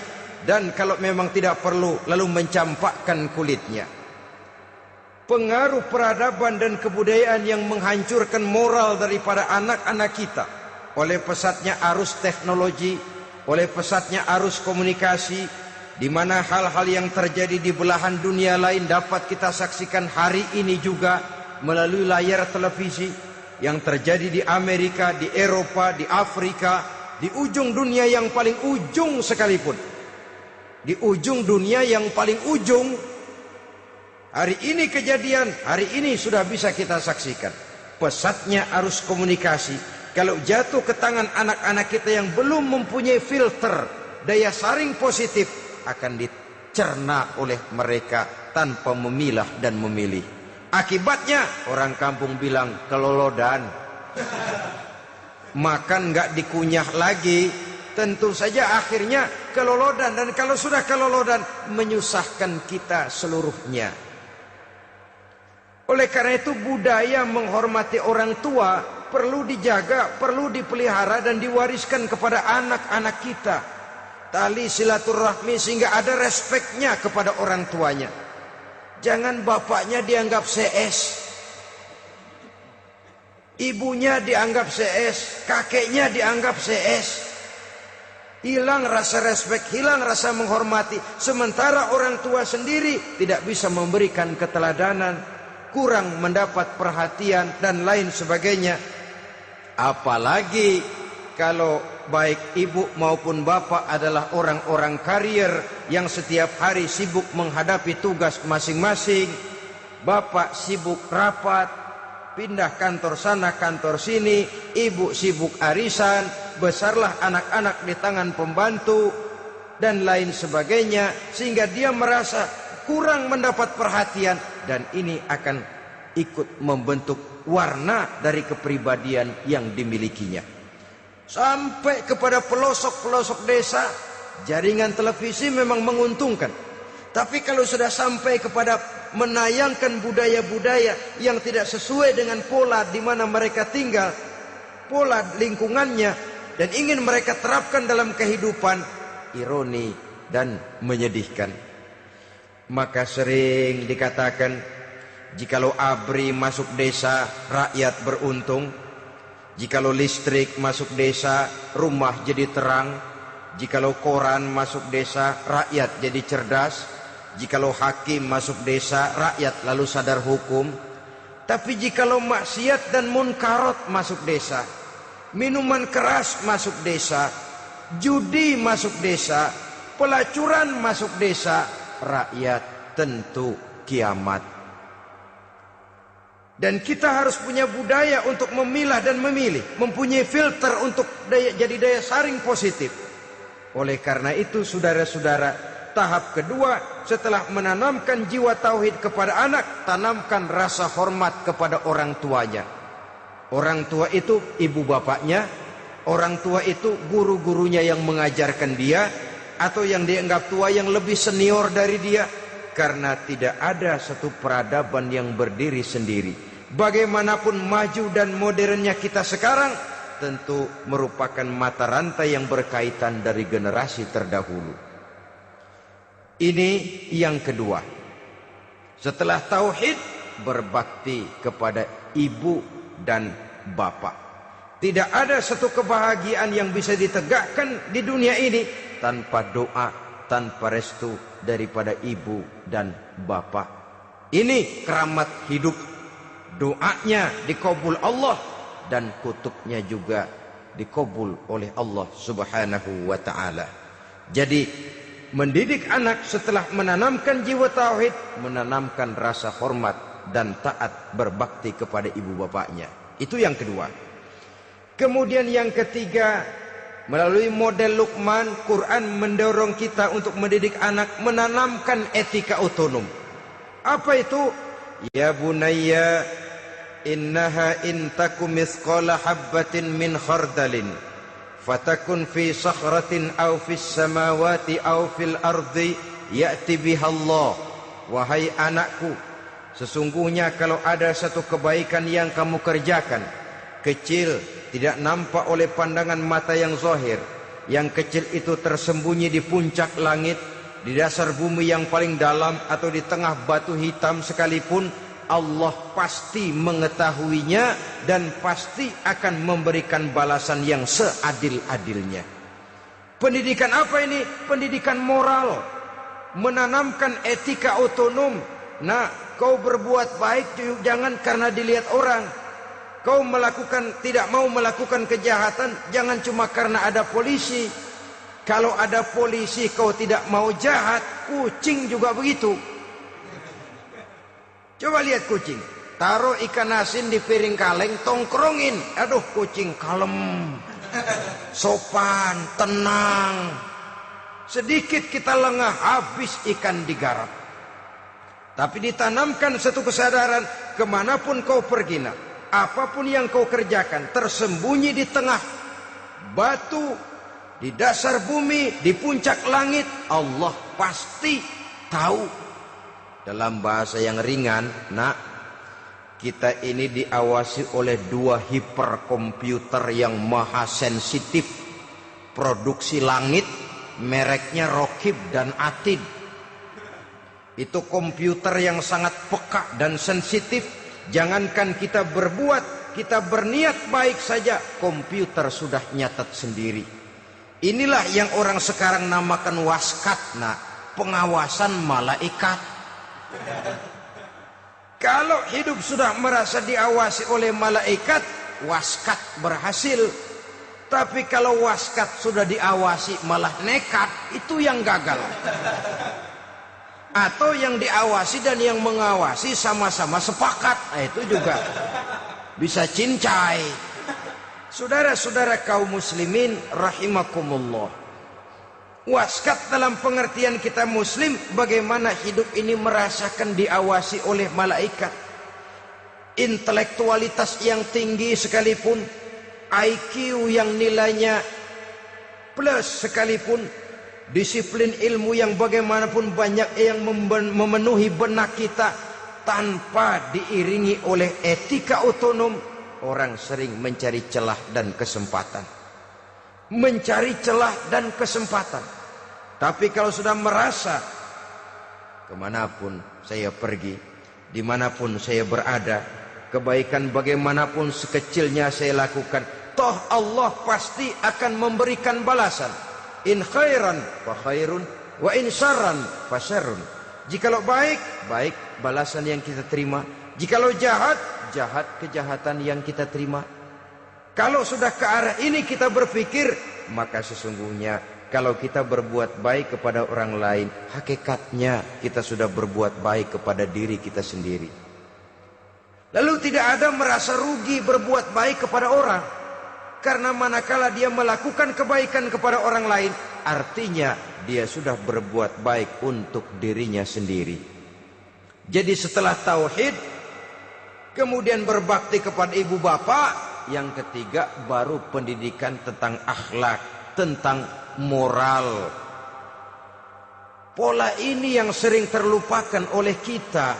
dan kalau memang tidak perlu lalu mencampakkan kulitnya. Pengaruh peradaban dan kebudayaan yang menghancurkan moral daripada anak-anak kita oleh pesatnya arus teknologi, oleh pesatnya arus komunikasi, di mana hal-hal yang terjadi di belahan dunia lain dapat kita saksikan hari ini juga melalui layar televisi. Yang terjadi di Amerika, di Eropa, di Afrika, di ujung dunia yang paling ujung sekalipun. Di ujung dunia yang paling ujung, hari ini kejadian, hari ini sudah bisa kita saksikan. Pesatnya arus komunikasi, kalau jatuh ke tangan anak-anak kita yang belum mempunyai filter, daya saring positif, akan dicerna oleh mereka tanpa memilah dan memilih. Akibatnya orang kampung bilang kelolodan. Makan nggak dikunyah lagi, tentu saja akhirnya kelolodan. Dan kalau sudah kelolodan, menyusahkan kita seluruhnya. Oleh karena itu budaya menghormati orang tua perlu dijaga, perlu dipelihara dan diwariskan kepada anak-anak kita. tali silaturahmi sehingga ada respeknya kepada orang tuanya. Jangan bapaknya dianggap CS, ibunya dianggap CS, kakeknya dianggap CS. Hilang rasa respek, hilang rasa menghormati. Sementara orang tua sendiri tidak bisa memberikan keteladanan, kurang mendapat perhatian dan lain sebagainya. Apalagi kalau baik ibu maupun bapak adalah orang-orang karier yang setiap hari sibuk menghadapi tugas masing-masing. Bapak sibuk rapat, pindah kantor sana kantor sini, ibu sibuk arisan, besarlah anak-anak di tangan pembantu dan lain sebagainya, sehingga dia merasa kurang mendapat perhatian, dan ini akan ikut membentuk warna dari kepribadian yang dimilikinya. Sampai kepada pelosok-pelosok desa, jaringan televisi memang menguntungkan. Tapi kalau sudah sampai kepada menayangkan budaya-budaya yang tidak sesuai dengan pola di mana mereka tinggal, pola lingkungannya, dan ingin mereka terapkan dalam kehidupan, ironi dan menyedihkan. Maka sering dikatakan, jikalau ABRI masuk desa, rakyat beruntung. Jikalau listrik masuk desa, rumah jadi terang. Jikalau koran masuk desa, rakyat jadi cerdas. Jikalau hakim masuk desa, rakyat lalu sadar hukum. Tapi jikalau maksiat dan munkarat masuk desa, minuman keras masuk desa, judi masuk desa, pelacuran masuk desa, rakyat tentu kiamat. Dan kita harus punya budaya untuk memilah dan memilih, mempunyai filter untuk jadi daya saring positif. Oleh karena itu, saudara-saudara, tahap kedua setelah menanamkan jiwa tauhid kepada anak, tanamkan rasa hormat kepada orang tuanya. Orang tua itu ibu bapaknya, orang tua itu guru-gurunya yang mengajarkan dia, atau yang dianggap tua yang lebih senior dari dia. Karena tidak ada satu peradaban yang berdiri sendiri. Bagaimanapun maju dan modernnya kita sekarang, tentu merupakan mata rantai yang berkaitan dari generasi terdahulu. Ini yang kedua. Setelah tauhid, berbakti kepada ibu dan bapak. Tidak ada satu kebahagiaan yang bisa ditegakkan di dunia ini tanpa doa, tanpa restu daripada ibu dan bapak. Ini keramat hidup. Doanya dikabul Allah dan kutubnya juga dikabul oleh Allah Subhanahu wa ta'ala. Jadi mendidik anak setelah menanamkan jiwa tauhid, menanamkan rasa hormat dan taat berbakti kepada ibu bapaknya. Itu yang kedua. Kemudian yang ketiga, melalui model Luqman, Quran mendorong kita untuk mendidik anak, menanamkan etika otonom. Apa itu? Ya bunayya, innaha in takum mithqala habbatin min khardalin fatakun fi sakhratin aw fis samawati aw fil ardi ya'ti bihallah. Wahai anakku, sesungguhnya kalau ada satu kebaikan yang kamu kerjakan, kecil, tidak nampak oleh pandangan mata yang zahir, yang kecil itu tersembunyi di puncak langit, di dasar bumi yang paling dalam, atau di tengah batu hitam sekalipun, Allah pasti mengetahuinya dan pasti akan memberikan balasan yang seadil-adilnya. Pendidikan apa ini? Pendidikan moral, menanamkan etika otonom. Nah, kau berbuat baik jangan karena dilihat orang. Kau tidak mau melakukan kejahatan jangan cuma karena ada polisi. Kalau ada polisi kau tidak mau jahat, kucing juga begitu. Coba lihat kucing, taruh ikan asin di piring kaleng, tongkrongin. Aduh, kucing kalem, sopan, tenang. Sedikit kita lengah, habis ikan digarap. Tapi ditanamkan satu kesadaran, kemanapun kau pergi, apapun yang kau kerjakan, tersembunyi di tengah batu, di dasar bumi, di puncak langit, Allah pasti tahu. Dalam bahasa yang ringan, kita ini diawasi oleh dua hiperkomputer yang maha sensitif, produksi langit mereknya Rokib dan Atid. Itu komputer yang sangat peka dan sensitif. Jangankan kita berbuat, kita berniat baik saja, komputer sudah nyatat sendiri. Inilah yang orang sekarang namakan waskat, pengawasan malaikat. Kalau hidup sudah merasa diawasi oleh malaikat, waskat berhasil. Tapi kalau waskat sudah diawasi malah nekat, itu yang gagal. Atau yang diawasi dan yang mengawasi sama-sama sepakat, itu juga bisa cincai. Saudara-saudara kaum muslimin rahimakumullah, waskat dalam pengertian kita muslim, bagaimana hidup ini merasakan diawasi oleh malaikat. Intelektualitas yang tinggi sekalipun, IQ yang nilainya plus sekalipun, disiplin ilmu yang bagaimanapun banyak yang memenuhi benak kita, tanpa diiringi oleh etika otonom, orang sering mencari celah dan kesempatan. Mencari celah dan kesempatan. Tapi kalau sudah merasa, kemanapun saya pergi, dimanapun saya berada, kebaikan bagaimanapun sekecilnya saya lakukan, toh Allah pasti akan memberikan balasan. In khairan fa khairun, wa in syarran fa syarrun. Jikalau baik, baik balasan yang kita terima. Jikalau jahat, jahat kejahatan yang kita terima. Kalau sudah ke arah ini kita berpikir, maka sesungguhnya kalau kita berbuat baik kepada orang lain, hakikatnya kita sudah berbuat baik kepada diri kita sendiri. Lalu tidak ada merasa rugi berbuat baik kepada orang. Karena manakala dia melakukan kebaikan kepada orang lain, artinya dia sudah berbuat baik untuk dirinya sendiri. Jadi setelah tauhid, kemudian berbakti kepada ibu bapak, yang ketiga baru pendidikan tentang akhlak, tentang moral. Pola ini yang sering terlupakan oleh kita,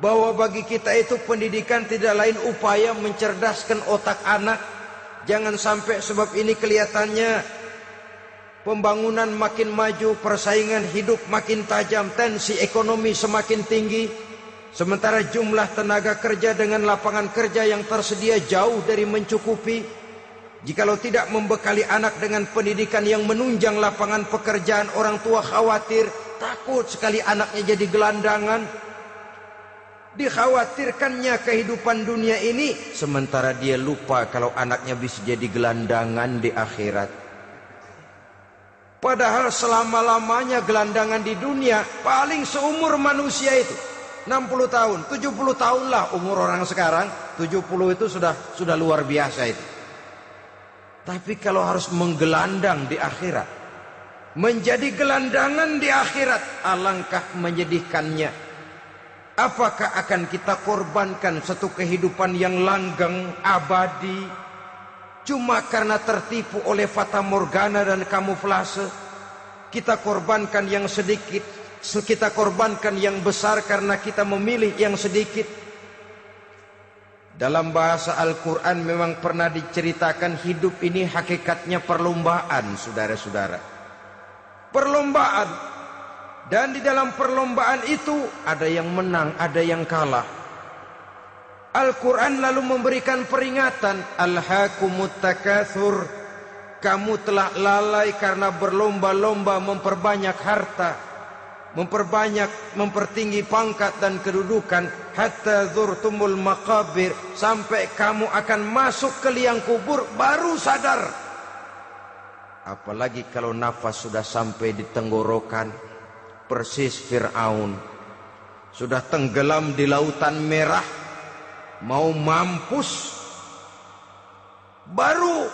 bahwa bagi kita itu pendidikan tidak lain upaya mencerdaskan otak anak. Jangan sampai sebab ini kelihatannya pembangunan makin maju, persaingan hidup makin tajam, tensi ekonomi semakin tinggi, sementara jumlah tenaga kerja dengan lapangan kerja yang tersedia jauh dari mencukupi. Jikalau tidak membekali anak dengan pendidikan yang menunjang lapangan pekerjaan, orang tua khawatir, takut sekali anaknya jadi gelandangan. Dikhawatirkannya kehidupan dunia ini, sementara dia lupa kalau anaknya bisa jadi gelandangan di akhirat. Padahal selama-lamanya gelandangan di dunia paling seumur manusia itu 60 tahun, 70 tahun lah umur orang sekarang. 70 itu sudah luar biasa itu. Tapi kalau harus menggelandang di akhirat, menjadi gelandangan di akhirat, alangkah menyedihkannya. Apakah akan kita korbankan satu kehidupan yang langgeng, abadi, cuma karena tertipu oleh fata morgana dan kamuflase? Kita korbankan yang sedikit, kita korbankan yang besar karena kita memilih yang sedikit. Dalam bahasa Al-Quran memang pernah diceritakan hidup ini hakikatnya perlombaan, saudara-saudara. Perlombaan. Dan di dalam perlombaan itu ada yang menang, ada yang kalah. Al-Quran lalu memberikan peringatan, Alhaakumut takatsur, kamu telah lalai karena berlomba-lomba memperbanyak harta, mempertinggi pangkat dan kedudukan, hatta zurtumul maqabir, sampai kamu akan masuk ke liang kubur baru sadar. Apalagi kalau nafas sudah sampai di tenggorokan. Persis Fir'aun sudah tenggelam di lautan merah, mau mampus, baru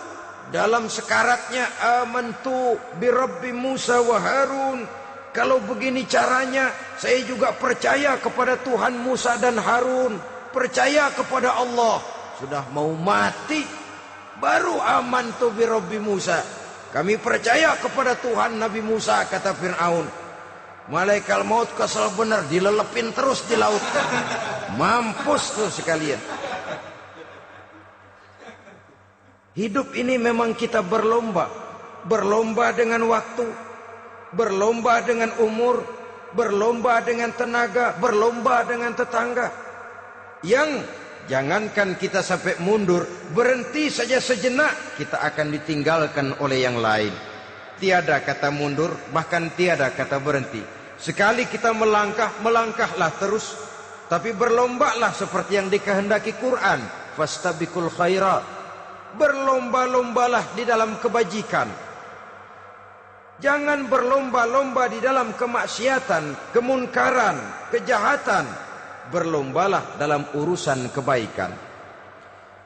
dalam sekaratnya amantu bi Rabbi Musa wa Harun. Kalau begini caranya, saya juga percaya kepada Tuhan Musa dan Harun, percaya kepada Allah. Sudah mau mati, baru amantu bi Rabbi Musa, kami percaya kepada Tuhan Nabi Musa, kata Fir'aun. Malaikat maut kesal benar, dilelepin terus di laut, mampus tuh sekalian. Hidup ini memang kita berlomba. berlomba dengan waktu, berlomba dengan umur, berlomba dengan tenaga, berlomba dengan tetangga. Yang jangankan kita sampai mundur, berhenti saja sejenak, kita akan ditinggalkan oleh yang lain. Tiada kata mundur, bahkan tiada kata berhenti. Sekali kita melangkah, melangkahlah terus. Tapi berlombalah seperti yang dikehendaki Quran. Fastabiqul khairat. Berlomba-lombalah di dalam kebajikan. Jangan berlomba-lomba di dalam kemaksiatan, kemunkaran, kejahatan. Berlombalah dalam urusan kebaikan.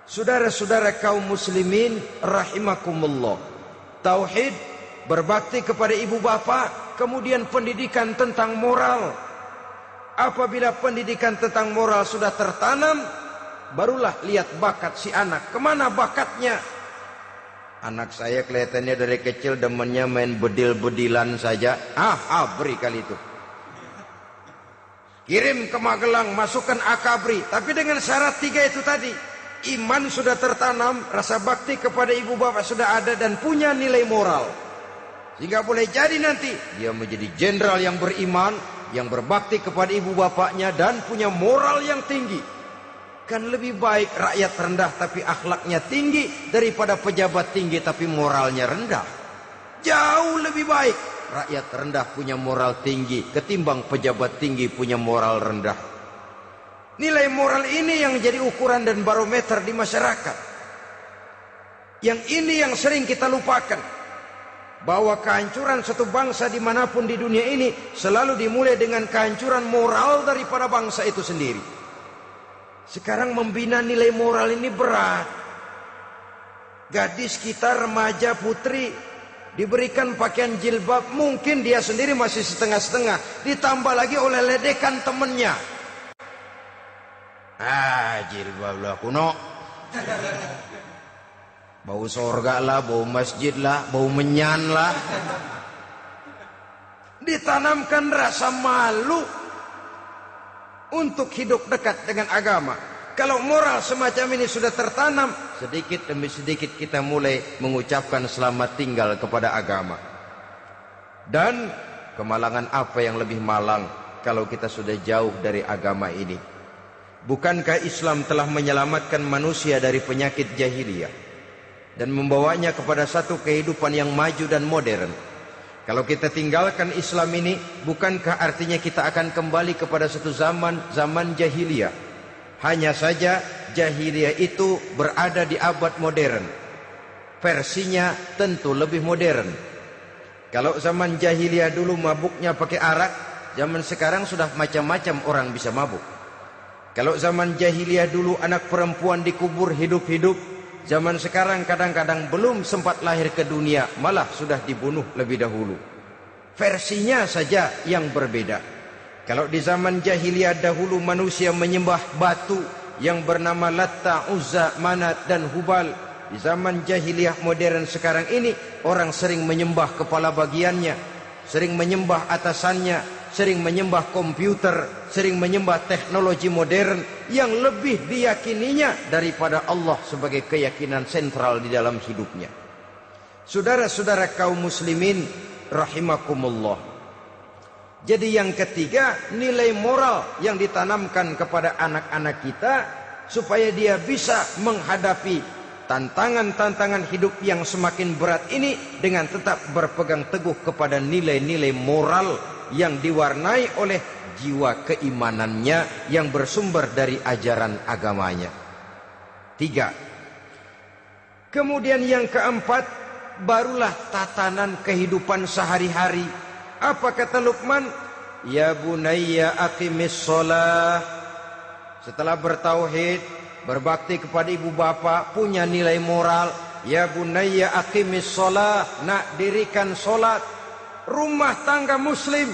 Saudara-saudara kaum muslimin rahimakumullah. Tauhid, berbakti kepada ibu bapa, kemudian pendidikan tentang moral. Apabila pendidikan tentang moral sudah tertanam, barulah lihat bakat si anak. Kemana bakatnya? Anak saya kelihatannya dari kecil demennya main bedil-bedilan saja. Abri kali itu. Kirim ke Magelang, masukkan akabri. Tapi dengan syarat 3 itu tadi. Iman sudah tertanam, rasa bakti kepada ibu bapak sudah ada, dan punya nilai moral. Sehingga boleh jadi nanti dia menjadi jenderal yang beriman, yang berbakti kepada ibu bapaknya, dan punya moral yang tinggi. Kan lebih baik rakyat rendah tapi akhlaknya tinggi, daripada pejabat tinggi tapi moralnya rendah. Jauh lebih baik rakyat rendah punya moral tinggi ketimbang pejabat tinggi punya moral rendah. Nilai moral ini yang jadi ukuran dan barometer di masyarakat. Yang ini yang sering kita lupakan, bahwa kehancuran satu bangsa dimanapun di dunia ini selalu dimulai dengan kehancuran moral daripada bangsa itu sendiri. Sekarang membina nilai moral ini berat. Gadis kita, remaja, putri, diberikan pakaian jilbab, mungkin dia sendiri masih setengah-setengah, ditambah lagi oleh ledekan temennya. Jilbab lah kuno, bau sorga lah, bau masjid lah, bau menyan lah. Ditanamkan rasa malu untuk hidup dekat dengan agama. Kalau moral semacam ini sudah tertanam, sedikit demi sedikit kita mulai mengucapkan selamat tinggal kepada agama. Dan kemalangan apa yang lebih malang kalau kita sudah jauh dari agama ini? Bukankah Islam telah menyelamatkan manusia dari penyakit jahiliyah dan membawanya kepada satu kehidupan yang maju dan modern? Kalau kita tinggalkan Islam ini, bukankah artinya kita akan kembali kepada satu zaman jahiliyah? Hanya saja jahiliyah itu berada di abad modern. Versinya tentu lebih modern. Kalau zaman jahiliyah dulu mabuknya pakai arak, zaman sekarang sudah macam-macam orang bisa mabuk. Kalau zaman jahiliyah dulu anak perempuan dikubur hidup-hidup, zaman sekarang kadang-kadang belum sempat lahir ke dunia, malah sudah dibunuh lebih dahulu. Versinya saja yang berbeda. Kalau di zaman jahiliyah dahulu manusia menyembah batu yang bernama Latta, Uzza, Manat, dan Hubal. Di zaman jahiliyah modern sekarang ini, orang sering menyembah kepala bagiannya, sering menyembah atasannya, sering menyembah komputer, sering menyembah teknologi modern yang lebih diyakininya daripada Allah sebagai keyakinan sentral di dalam hidupnya. Saudara-saudara kaum muslimin rahimakumullah. Jadi yang ketiga, nilai moral yang ditanamkan kepada anak-anak kita supaya dia bisa menghadapi tantangan-tantangan hidup yang semakin berat ini dengan tetap berpegang teguh kepada nilai-nilai moral yang diwarnai oleh jiwa keimanannya yang bersumber dari ajaran agamanya. 3. Kemudian yang keempat, barulah tatanan kehidupan sehari-hari. Apa kata Luqman? Ya bunayya aqimis shalah. Setelah bertauhid, berbakti kepada ibu bapa, punya nilai moral. Ya bunayya aqimis shalah, nak dirikan solat. Rumah tangga muslim.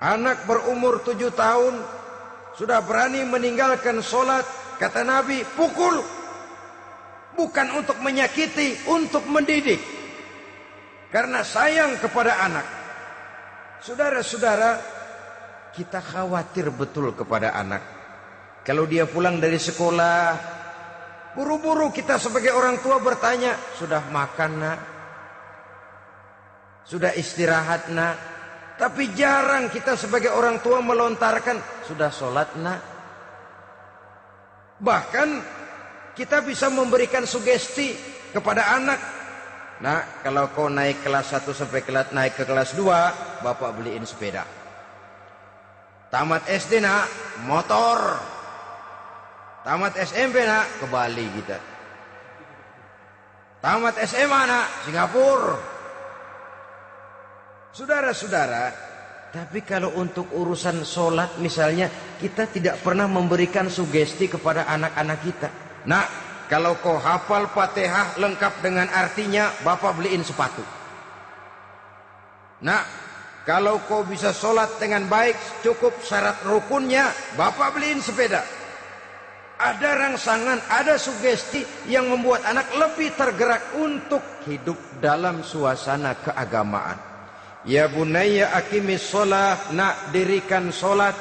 Anak berumur 7 tahun sudah berani meninggalkan solat. Kata Nabi, pukul. Bukan untuk menyakiti, untuk mendidik. Karena sayang kepada anak. Saudara-saudara, kita khawatir betul kepada anak. Kalau dia pulang dari sekolah, Buru-buru kita sebagai orang tua bertanya, sudah makan nak? Sudah istirahat nak? Tapi jarang kita sebagai orang tua melontarkan, sudah sholat nak? Bahkan kita bisa memberikan sugesti kepada anak. Nah, kalau kau naik kelas 1 sampai naik ke kelas 2, bapak beliin sepeda. Tamat SD nak, motor. Tamat SMP nak, ke Bali kita. Tamat SMA nak, Singapura. Saudara-saudara, tapi kalau untuk urusan sholat misalnya, kita tidak pernah memberikan sugesti kepada anak-anak kita. Nah, kalau kau hafal Fatihah lengkap dengan artinya, bapak beliin sepatu. Nah, kalau kau bisa sholat dengan baik, cukup syarat rukunnya, bapak beliin sepeda. Ada rangsangan, ada sugesti yang membuat anak lebih tergerak untuk hidup dalam suasana keagamaan. Ya bunayya aqimis sholah, nak dirikan sholat.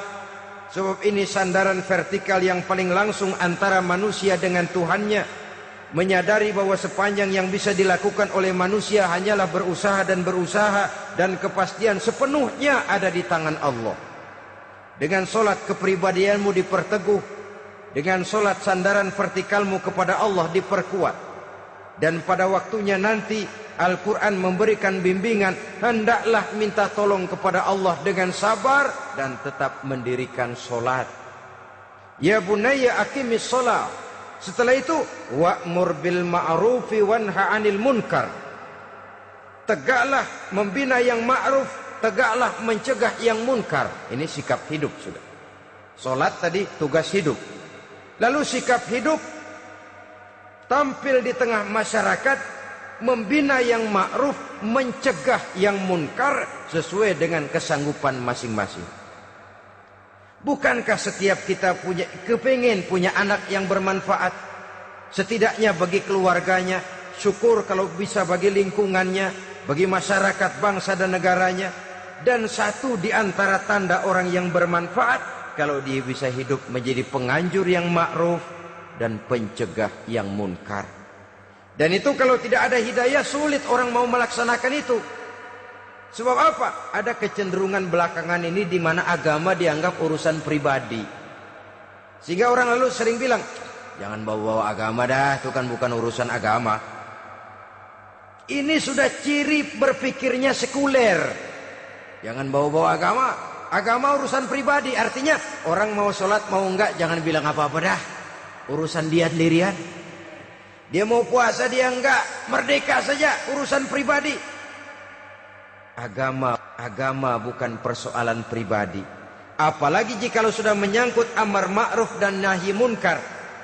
Sebab ini sandaran vertikal yang paling langsung antara manusia dengan Tuhannya. Menyadari bahwa sepanjang yang bisa dilakukan oleh manusia hanyalah berusaha dan kepastian sepenuhnya ada di tangan Allah. Dengan sholat kepribadianmu diperteguh. Dengan sholat sandaran vertikalmu kepada Allah diperkuat. Dan pada waktunya nanti Al-Quran memberikan bimbingan, hendaklah minta tolong kepada Allah dengan sabar dan tetap mendirikan sholat. Ya bunayya aqimis sholat. Setelah itu wa'mur bil ma'rufi wanha 'anil munkar. Tegaklah membina yang ma'ruf, tegaklah mencegah yang munkar. Ini sikap hidup sudah. Sholat tadi tugas hidup. Lalu sikap hidup tampil di tengah masyarakat, membina yang ma'ruf, mencegah yang munkar sesuai dengan kesanggupan masing-masing. Bukankah setiap kita kepingin punya anak yang bermanfaat, setidaknya bagi keluarganya, syukur kalau bisa bagi lingkungannya, bagi masyarakat, bangsa dan negaranya. Dan satu di antara tanda orang yang bermanfaat, kalau dia bisa hidup menjadi penganjur yang ma'ruf dan pencegah yang munkar. Dan itu kalau tidak ada hidayah, sulit orang mau melaksanakan itu. Sebab apa? Ada kecenderungan belakangan ini di mana agama dianggap urusan pribadi. Sehingga orang lalu sering bilang, jangan bawa-bawa agama dah, itu kan bukan urusan agama. Ini sudah ciri berpikirnya sekuler. Jangan bawa-bawa agama. Agama urusan pribadi, artinya orang mau sholat mau enggak jangan bilang apa-apa dah. Urusan dia sendirian. Dia mau puasa dia enggak, merdeka saja, urusan pribadi. Agama bukan persoalan pribadi. Apalagi jika sudah menyangkut amar ma'ruf dan nahi munkar.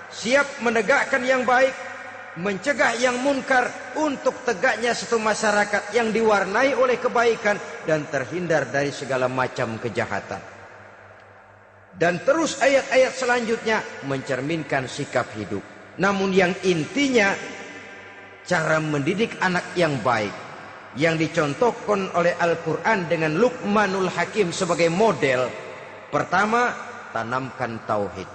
Siap menegakkan yang baik, mencegah yang munkar untuk tegaknya satu masyarakat yang diwarnai oleh kebaikan dan terhindar dari segala macam kejahatan. Dan terus ayat-ayat selanjutnya mencerminkan sikap hidup. Namun yang intinya cara mendidik anak yang baik yang dicontohkan oleh Al-Quran dengan Luqmanul Hakim sebagai model. Pertama, tanamkan tauhid.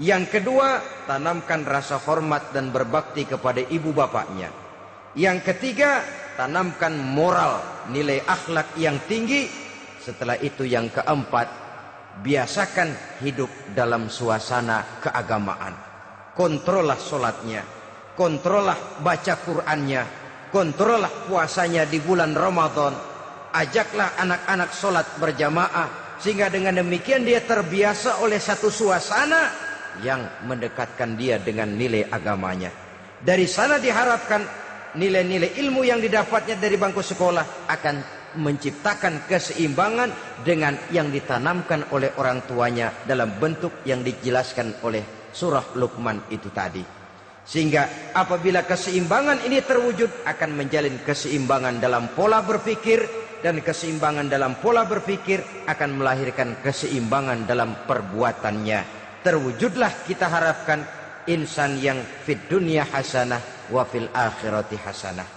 Yang kedua, tanamkan rasa hormat dan berbakti kepada ibu bapaknya. Yang ketiga, tanamkan moral, nilai akhlak yang tinggi. Setelah itu yang keempat, biasakan hidup dalam suasana keagamaan. Kontrollah sholatnya, kontrollah baca Qur'annya, kontrollah puasanya di bulan Ramadan. Ajaklah anak-anak sholat berjamaah, sehingga dengan demikian dia terbiasa oleh satu suasana yang mendekatkan dia dengan nilai agamanya. Dari sana diharapkan nilai-nilai ilmu yang didapatnya dari bangku sekolah akan menciptakan keseimbangan dengan yang ditanamkan oleh orang tuanya dalam bentuk yang dijelaskan oleh surah Luqman itu tadi. Sehingga apabila keseimbangan ini terwujud, akan menjalin keseimbangan dalam pola berpikir, dan keseimbangan dalam pola berpikir akan melahirkan keseimbangan dalam perbuatannya. Terwujudlah kita harapkan insan yang fid dunya hasanah wa fil akhirati hasanah.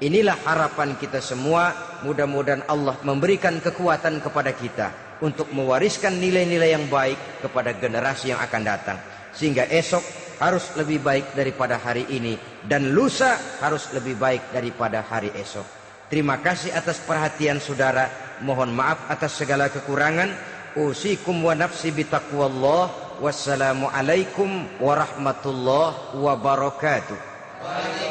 Inilah harapan kita semua. Mudah-mudahan Allah memberikan kekuatan kepada kita untuk mewariskan nilai-nilai yang baik kepada generasi yang akan datang, sehingga esok harus lebih baik daripada hari ini, dan lusa harus lebih baik daripada hari esok. Terima kasih atas perhatian saudara. Mohon maaf atas segala kekurangan. Usikum wa nafsi bitaqwallah. Wassalamualaikum warahmatullahi wabarakatuh.